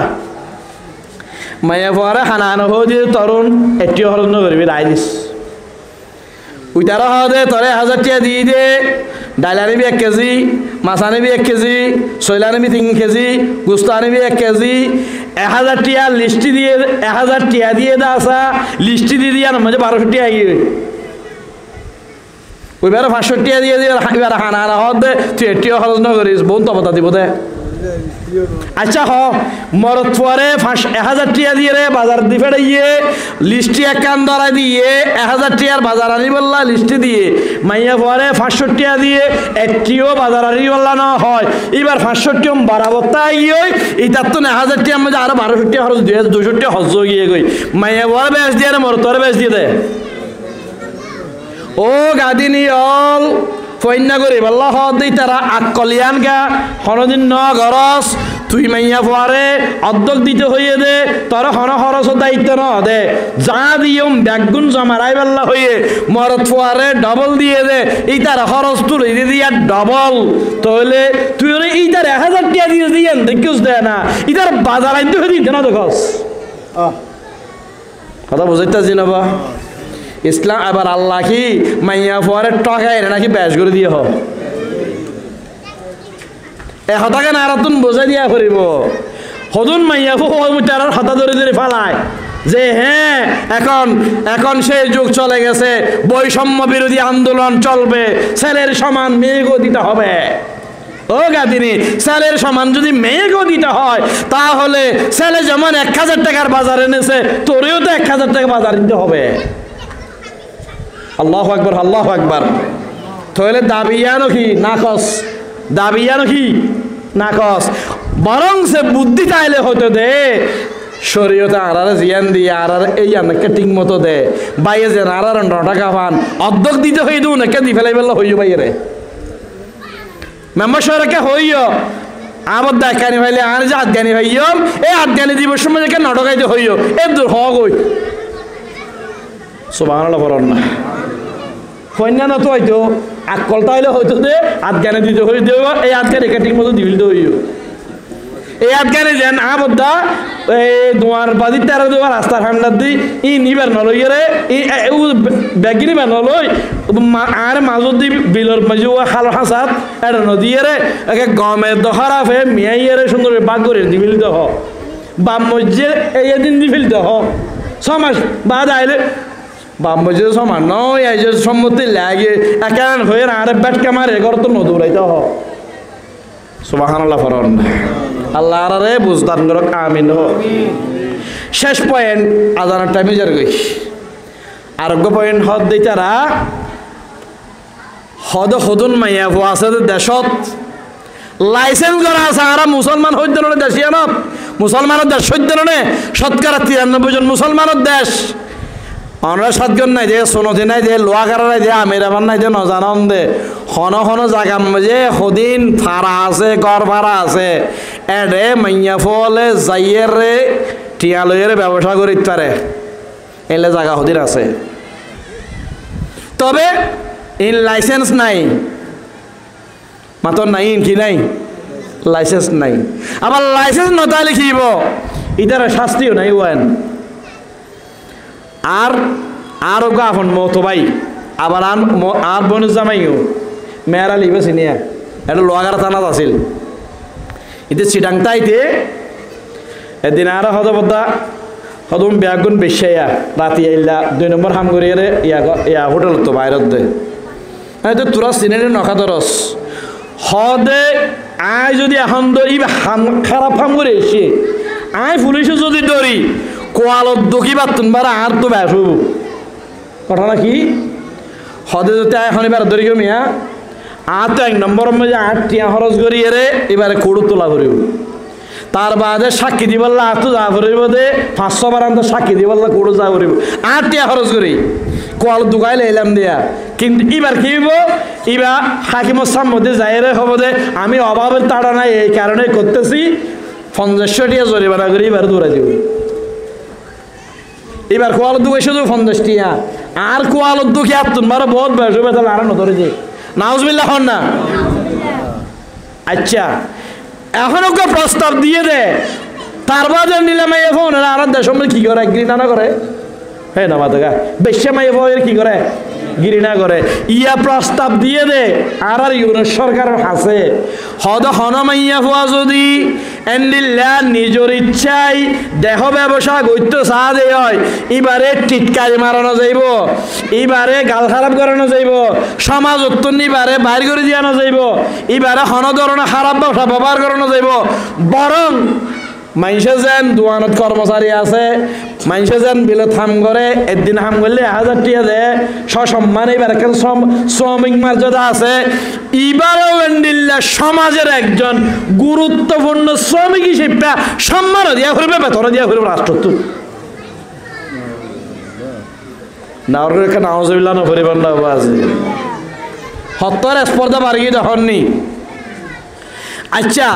মাইয়া ফুয়ারে হানানো হো দিয়ে তরুণ এটিও হরণ করবি রাইদিস উইটারও হওয়া দে তোরে 1000 টিয়া দিয়ে দে ডাল আনিবি 1 কেজি মাছ আনিবি 1 কেজি শৈল আনিবি 3 কেজি গুস্ত আনিবি 1 কেজি 1000 টিয়া লিস্টি দিয়ে 1000 টিয়া দিয়ে দা আসা লিস্টি দিয়ে দিয়া না মানে 1200 টিয়া গিয়ে ওইবার 500 টিয়া দিয়ে দিয়ে এবার হানা হওয়া দে তুই এটিও খরচ না করিস বোন তো বতা দিব দে আচ্ছা হ মরত পরে 1000 টিয়া দিয়ে রে বাজার দি ফেড়াইয়ে লিস্টি এক কান ধরাই দিয়ে 1000 টিয়ার বাজার আনি বললা লিস্টি দিয়ে মাইয়া পরে 500 টিয়া দিয়ে একটিও বাজার আনি বললা না হয় এবার 500 টিয়া বারাবত্তা গিয়ে এইটার তো 1000 টিয়ার মধ্যে আরো 1200 টিয়া খরচ 200 টিয়া হজ গিয়ে গই মাইয়া পরে বেশ দিয়ে রে মরত পরে বেশ দিয়ে দে ও গাদিনী অল ফৈন্যা করি বল্লা হদ দিই তারা আকলিয়ান গা হনদিন ন গরস তুই মাইয়া পরে অর্ধক দিতে হইয়ে দে তোর হন খরচের দায়িত্ব ন দে যা দিয়ম ব্যাগুন জমারাই বেল্লা হইয়ে মরত পরে ডবল দিয়ে দে এই তার খরচ তুলে দিয়ে দিয়া ডবল তাহলে তুই এই তার 1000 টিয়া দিয়ে দিয়েন দেখিস দে না ইতার বাজার আইতে হয়ে দিতে না দেখস কথা বুঝাইতে জিনবা ইসলাম আবার আল্লাহ কি মাইয়া পরে টাকা এনে নাকি ব্যাস করে দিয়ে হোক এ হতাকে না তুন বোঝাই দিয়া করিব হদুন মাইয়া তার হতা ধরে ধরে ফালায় যে হ্যাঁ এখন সেই যুগ চলে গেছে বৈষম্য বিরোধী আন্দোলন চলবে ছেলের সমান মেয়েকেও দিতে হবে ও গাদিনী ছেলের সমান যদি মেয়েকেও দিতে হয় তাহলে ছেলে যেমন 1000 টাকার বাজার এনেছে তোরেও তো 1000 টাকা বাজার দিতে হবে আল্লাহু আকবার আল্লাহু আকবার তাহলে দাবিয়ানো কি নাকস দাবিয়ানো কি নাকস বরং সে বুদ্ধি চাইলে হতে দে শরীয়তে আরারে জিয়ান দিয়ে আরারে এই আনকে ঠিক মতো দে বাইরে যে আরার 9 টাকা পান অর্ধেক দিতে হই দু নাকি দি ফেলাই বেলা হইও বাইরে মেম্বার শহরকে হইও আবার দেখানি ভাইলে আর যে আদগানি ভাইও এই আদগানি দিবস সময় দেখে 9 টাকাইতে হইও এ দূর হক হই সুবহানাল্লাহ পড়ন না কন্যা না তো হয়তো আকল তাইলে হয়তো দে আদগানে দিতে হই দেব এই আদগানে ঠিক মতো দিবিল দে হইও এই আদগানে যেন আবদ্ধা এই দুয়ার বাদি তেরো দেওয়ার রাস্তার হান্ডার দি ই নিবার নলই রে ই ব্যাগি নিবার নলই আর মাজত দি বিলর মাঝে খাল হাসাত এটা নদী রে একে গমের দখারা ফে মিয়াই রে সুন্দর বাগ করে দিবিল দহ বাম মধ্যে এই দিন দিবিল দহ 6 মাস বাদ আইলে বাম মধ্যে সমান নয় এই যে সম্মতি লাগে একান হয়ে আরে ব্যাটকে মারে ঘর তো নদৌড়াইতে হ সুবহানাল্লাহ ফরন আল্লাহ আরে বুঝদান করক আমিন হো শেষ পয়েন্ট আজানের টাইমে যার গই আরোগ্য পয়েন্ট হদ দিতারা হদ হদুন মাইয়া হো আছে দেশত লাইসেন্স করা আছে আর মুসলমান হইতে না দেশিয়ানত মুসলমানের দেশ হইতে না শতকরা 93 জন মুসলমানের দেশ আমরা সাতজন নাই দে সোনতি নাই দে লোহাগারা নাই দে আমির আমার নাই দে নজানন দে হন জায়গা মাঝে সদিন ভাড়া আছে গড় ভাড়া আছে এডে মাইয়া ফলে যাইয়ের রে টিয়ালয়ের ব্যবসা করিতে পারে এলে জায়গা সদিন আছে তবে ইন লাইসেন্স নাই মাত্র নাই ইন কি নাই লাইসেন্স নাই আবার লাইসেন্স নতা লিখিব ইতার শাস্তিও নাই ওয়ান আর আরো গাফন মতো ভাই আবার আর বনু জামাইও মেয়ারা লিবে চিনিয়া এটা লোহাগার থানাত আছিল ইতে চিটাংতাইতে এদিন আর হদবদ্দা হদম ব্যাগুন বেশাইয়া রাতি আইলা 2 নম্বর হাম করিয়ে ইয়া হোটেল তো বাইরত দে তো তোরা চিনে নখাদরস হদে আয় যদি এখন ধরি খারাপ হাম করে এসে আয় পুলিশে যদি ধরি কোয়ালত দকি পাতুন বারা আর তো ব্যাস হব ঘটনা কি হদে যদি এখন এবার ধরি মিয়া আর তো 1 নম্বর মধ্যে 8 টিয়া খরচ করিয়ে রে এবারে কোড়ু তোলা করিব তার বাদে সাক্ষী দিবল্লা আর তো যা করিব দে 500 বার আনতে সাক্ষী দিবল্লা কোড়ু যা করিব 8 টিয়া খরচ করি কোয়াল দুগাই লাইলাম দিয়া কিন্তু এবার কি হইব এবার হাকিমের সামনে যাইরে হব দে আমি অভাবের তাড়া নাই এই কারণে করতেছি 50 টিয়া জরিমানা করি এবার দৌড়াই দিব এবার কোয়াল দুগাই শুধু 50 টিয়া আর কোয়াল দুঃখী আত্মন মারা বহুত বয়স হবে তাহলে আর নধরে যে নাউজুবিল্লাহ হন না আচ্ছা এখন ওকে প্রস্তাব দিয়ে দে তার বাদে নিলাম এই ফোন আর দেশ কি করে ঘৃণা না করে হ্যাঁ না মাথা বেশি মাই ফোনের কি করে ঘৃণা করে ইয়া প্রস্তাব দিয়ে দে আর ইউনিট সরকারের হাসে হদ হনমাইয়া হওয়া যদি এন্ডিল্লা নিজের ইচ্ছাই দেহ ব্যবসা গইতে চা দে হয় এবারে টিটকারি মারানো যাইব এবারে গাল খারাপ করানো যাইব সমাজ উত্তরনিবারে বাইর করে দিয়ানো যাইব এবারে হন ধরনের খারাপ ব্যবসা ব্যবহার করানো যাইব বরং মানুষে যেন দোয়ানত কর্মচারী আছে মানুষে যেন বিলত হাম করে একদিন হাম করলে 1000 টিয়া দেয় সসম্মান এবার একটা শ্রমিক মর্যাদা আছে এবারও এন্ডিল্লা সমাজের একজন গুরুত্বপূর্ণ শ্রমিক হিসেবে সম্মানও দিয়া করবে বেতন দিয়া করবে রাষ্ট্র নাউজুবিল্লাহ পরিবার আছে হত্যার স্পর্ধা বাড়িয়ে দেখননি আচ্ছা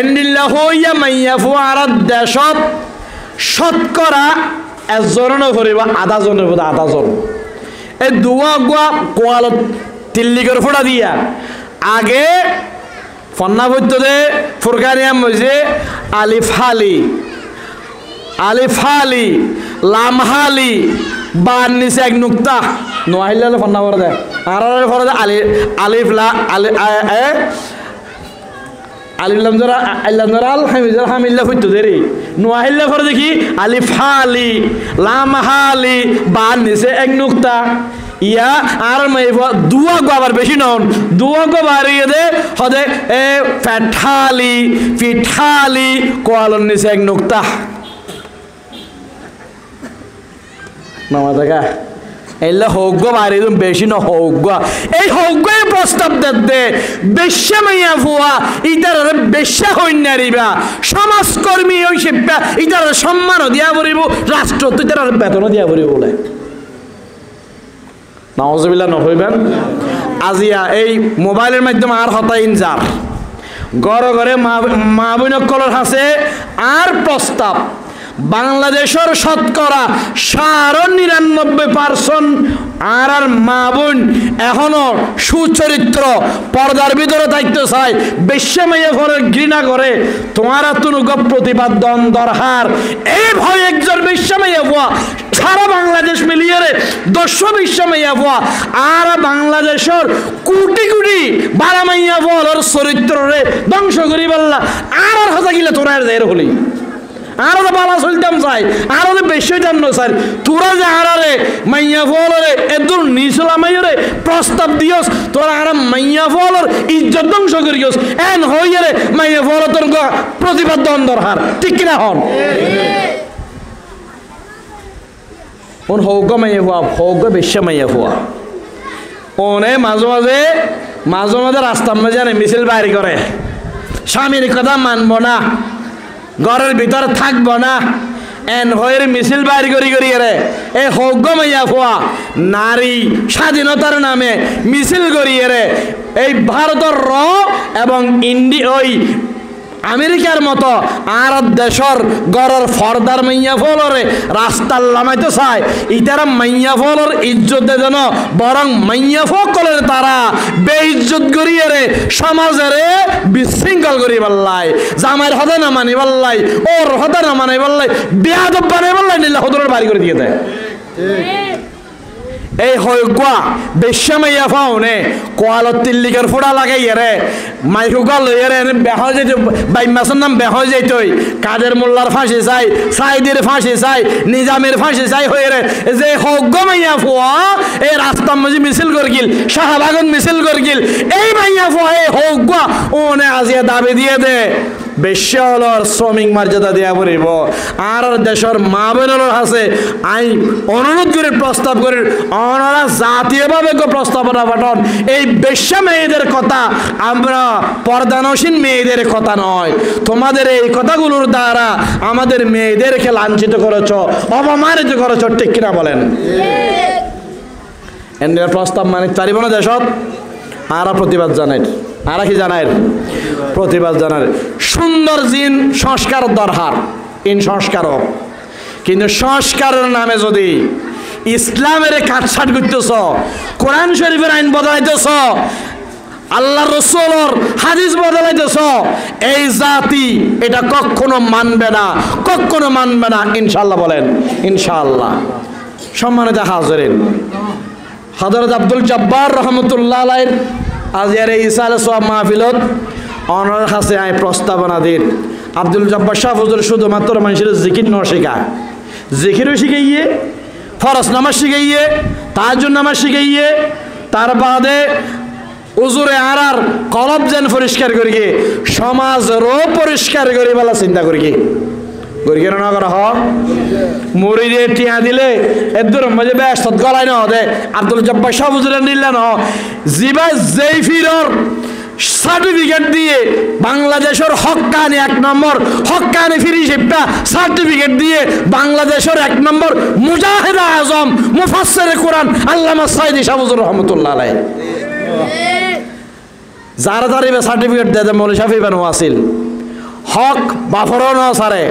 এন্ডিল্লা হইয়া মাইয়া ফুয়ারাত দেশত শতকরা 1 জন করিব আধা জনের বোধ আধা জন এই দুয়া গুয়া কোয়ালত তিল্লিকর ফোড়া দিয়া আগে ফন্না বৈদ্যদে ফুরকানিয়াম হয়েছে আলিফালি লামহালি বার নিচে 1 নুক্তা নোয়াহিল্লা ফন্না করে দেয় আর ফরে আলিফলা হামিল্লা হইতো দেরি নোয়াহিল্লা করে দেখি আলিফালি লামহালি বার নিচে 1 নুক্তা ইয়া আর দুয়া গো আবার বেশি নন দুয়া গো বাড়িয়ে দে হদে এ পিঠালি কোয়ালন নিচে 1 নুক্তা নামা দেখা এলে হৌগ বাড়ি বেশি না হৌগ এই হৌগের প্রস্তাব দে বেশ্যা মাইয়া ফুয়া ইটার বেশ্যা হইনারিবা সমাজকর্মী ওই শিবা ইটার সম্মানও দিয়া পড়িব রাষ্ট্র তো ইটার বেতনও দিয়া পড়িব বলে নাউজুবিল্লাহ নহইবেন আজিয়া এই মোবাইলের মাধ্যমে আর হতাইন যার ঘরে ঘরে মা বোনকলের হাসে আর প্রস্তাব বাংলাদেশের শতকরা ৯৯% আর মা বোন এখনো সুচরিত্র পর্দার ভিতরে থাকতে চায় বেশ্যা মাইয়া ঘরে ঘৃণা করে তোমার প্রতিবাদ দন দরহার এই ভয় একজন বেশ্যা মাইয়া ভুয়া সারা বাংলাদেশ মিলিয়ে রে ১০০ বেশ্যা মাইয়া ভুয়া আর বাংলাদেশের কোটি কোটি বারা মাইয়া ভুয়ার চরিত্র রে ধ্বংস করি বললা আর হাজা গিলে তোরা এর হলি আরো বালা চলতাম চাই আরো বেশি জানো স্যার তোরা যে আরে মাইয়া ফলরে এদুর নিসলামাইরে প্রস্তাব দিওস তোরা আর মাইয়া ফলর ইজ্জত ধ্বংস করিওস এন হইয়ে রে মাইয়া ফল তোর প্রতিবাদ দন দরকার ঠিক কিনা হন ওন হৌগ মাইয়া ফুয়া হৌগ বেশি মাইয়া ফুয়া ওনে মাঝে মাঝে রাস্তার মাঝে মিছিল বাইর করে স্বামীর কথা মানব না ঘরের ভিতরে থাকবো না এন হয়ের মিছিল বাইর করি রে এ হৌগ মাইয়া ফুয়া নারী স্বাধীনতার নামে মিছিল করিয়ে রে এই ভারতের এবং ওই আমেরিকার মতো আর দেশর গড়ের ফর্দার মাইয়া ফলরে রাস্তার লামাইতে চায় ইতারা মাইয়া ফলর ইজ্জত যেন বরং মাইয়া ফকলের তারা বেইজ্জত করিয়ে রে সমাজের বিশৃঙ্খল করি পাল্লাই জামাইয়ের হদে না মানি পাল্লাই ওর হদে না মানি পাল্লাই বেয়াদব বানাই পাল্লাই নিলে হদরের বাড়ি করে দিয়ে দেয় এই হয়গুয়া বেশামাইয়া ফাউনে কোয়ালত তিল্লিকার ফোড়া লাগাইয়া রে মাইকুকা লইয়া রে বেহ যেত বাইমাসের নাম বেহ যেতই কাদের মোল্লার ফাঁসি চাই সাইদের ফাঁসি চাই নিজামের ফাঁসি চাই হয়ে রে যে হগ্য মাইয়া ফুয়া এই রাস্তার মাঝে মিছিল করগিল শাহবাগন মিছিল করগিল এই মাইয়া ফুয়া এই হগ্যা ওনে আজিয়া দাবি দিয়ে দে বেশ্যালর শ্রমিক মর্যাদা দেওয়া পড়িব আর দেশের মা বোনের আছে আই অনুরোধ করে প্রস্তাব করে ওনারা জাতীয়ভাবে প্রস্তাবনা পাঠান এই বেশ্যা মেয়েদের কথা আমরা পর্দানসীন মেয়েদের কথা নয় তোমাদের এই কথাগুলোর দ্বারা আমাদের মেয়েদেরকে লাঞ্ছিত করেছ অপমানিত করেছ ঠিক কিনা বলেন এর প্রস্তাব মানে পারিব না দেশত আর প্রতিবাদ জানাই আর কি জানাই প্রতিবাদ জানার সুন্দর জিন সংস্কার দরকার ইন সংস্কার কিন্তু সংস্কারের নামে যদি ইসলামের কাটছাট করতেছ কোরআন শরীফের আইন বদলাইতেছ আল্লাহ রসুলের হাদিস বদলাইতেছ এই জাতি এটা কখনো মানবে না ইনশাআল্লাহ বলেন ইনশাআল্লাহ সম্মানিত হাজিরিন হযরত আব্দুল জব্বার রহমতুল্লাহ আলাইহির আজিয়ারে ইসালে সওয়াব মাহফিলত অনর কাছে আই প্রস্তাবনা দিন আব্দুল জব্বার শাহ হুজুর শুধুমাত্র মানুষের জিকির ন শেখায় জিকিরও শিখাইয়ে ফরজ নামাজ শিখাইয়ে তাহাজ্জুদ নামাজ শিখাইয়ে তার বাদে উজুরে আর কলব যেন পরিষ্কার করি সমাজেরও পরিষ্কার করি বলা চিন্তা করি গরিকের না করা মুড়ি দিয়ে টিয়া দিলে এর মধ্যে ব্যস্ত গলায় না দে আব্দুল জব্বার শাহ হুজুরের নিলেন জিবা যেই ফিরর সার্টিফিকেট দিয়ে বাংলাদেশের হক্কানি 1 নম্বর হক্কানি ফিরি শিপটা সার্টিফিকেট দিয়ে বাংলাদেশের 1 নম্বর মুজাহিদ আজম মুফাসসির কোরআন আল্লামা সাইদি শাহ হুজুর রহমাতুল্লাহ আলাইহি যারা তারিবে সার্টিফিকেট দেয় মৌলভী শাফি বানু আসিল হক বাফরও ন সারে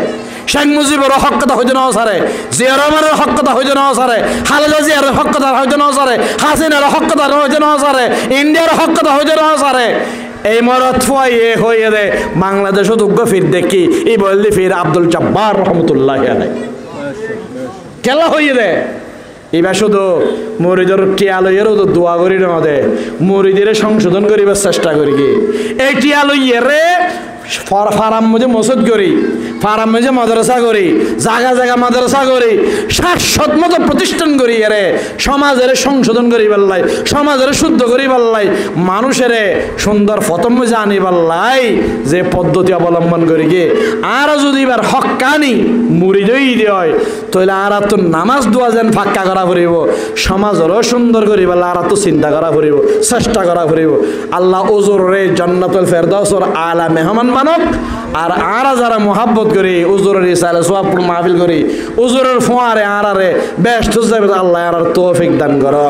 শেখ মুজিবুর হক কথা হইতে ন সারে জিয়া রহমানের হক কথা হইতে ন সারে খালেদা জিয়ার হক কথা হইতে ন সারে হাসিনার হক কথা হইতে ন সারে ইন্ডিয়ার হক কথা হইতে ন সারে এই মরত ফুয়াইয়ে হইয়ে দে বাংলাদেশও দুগ্গ ফির দেখি এই বললি ফির আব্দুল জব্বার রহমতুল্লাহ আলাইহি কেলা হইয়ে দে এবার শুধু মরিদের টিয়ালইয়েরও তো দোয়া করি না দে মরিদের সংশোধন করিবার চেষ্টা করি কি এই টিয়ালইয়েরে ফারাম মধ্যে মসজিদ করি ফারাম মধ্যে মাদ্রাসা করি জায়গা জায়গা মাদ্রাসা করি শাশ্বত মতো প্রতিষ্ঠান করি এরে সমাজের সংশোধন করি পাল্লাই সমাজের শুদ্ধ করি পাল্লাই মানুষের সুন্দর ফতম মধ্যে আনি পাল্লাই যে পদ্ধতি অবলম্বন করি গিয়ে আর যদি এবার হক্কানি মুড়ি দই দেয় তাহলে আর তো নামাজ দোয়া যেন ফাঁকা করা ফুরিব সমাজেরও সুন্দর করি পাল্লা আর তো চিন্তা করা ফুরিব চেষ্টা করা ফুরিব আল্লাহ ওজোর রে জান্নাতুল ফেরদাউসর আলা মেহমান মানব আর আরা যারা মোহাব্বত করি উজুরের ইসালে সোয়াবপুর মাহফিল করি উজুরের ফোয়ারে আরারে ব্যস্ত যাবে আল্লাহ আর তৌফিক দান করো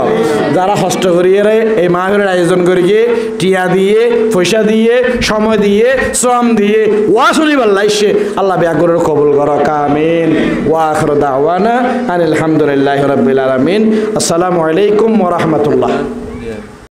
যারা কষ্ট করিয়ে রে এই মাহফিলের আয়োজন করি গিয়ে টিয়া দিয়ে পয়সা দিয়ে সময় দিয়ে শ্রম দিয়ে ওয়া শুনিবার লাইসে আল্লাহ ব্যাগুরের কবুল করো কামিন ওয়া আখিরু দাওয়ানা আলহামদুলিল্লাহি রাব্বিল আলামিন আসসালামু আলাইকুম ওয়া রাহমাতুল্লাহ।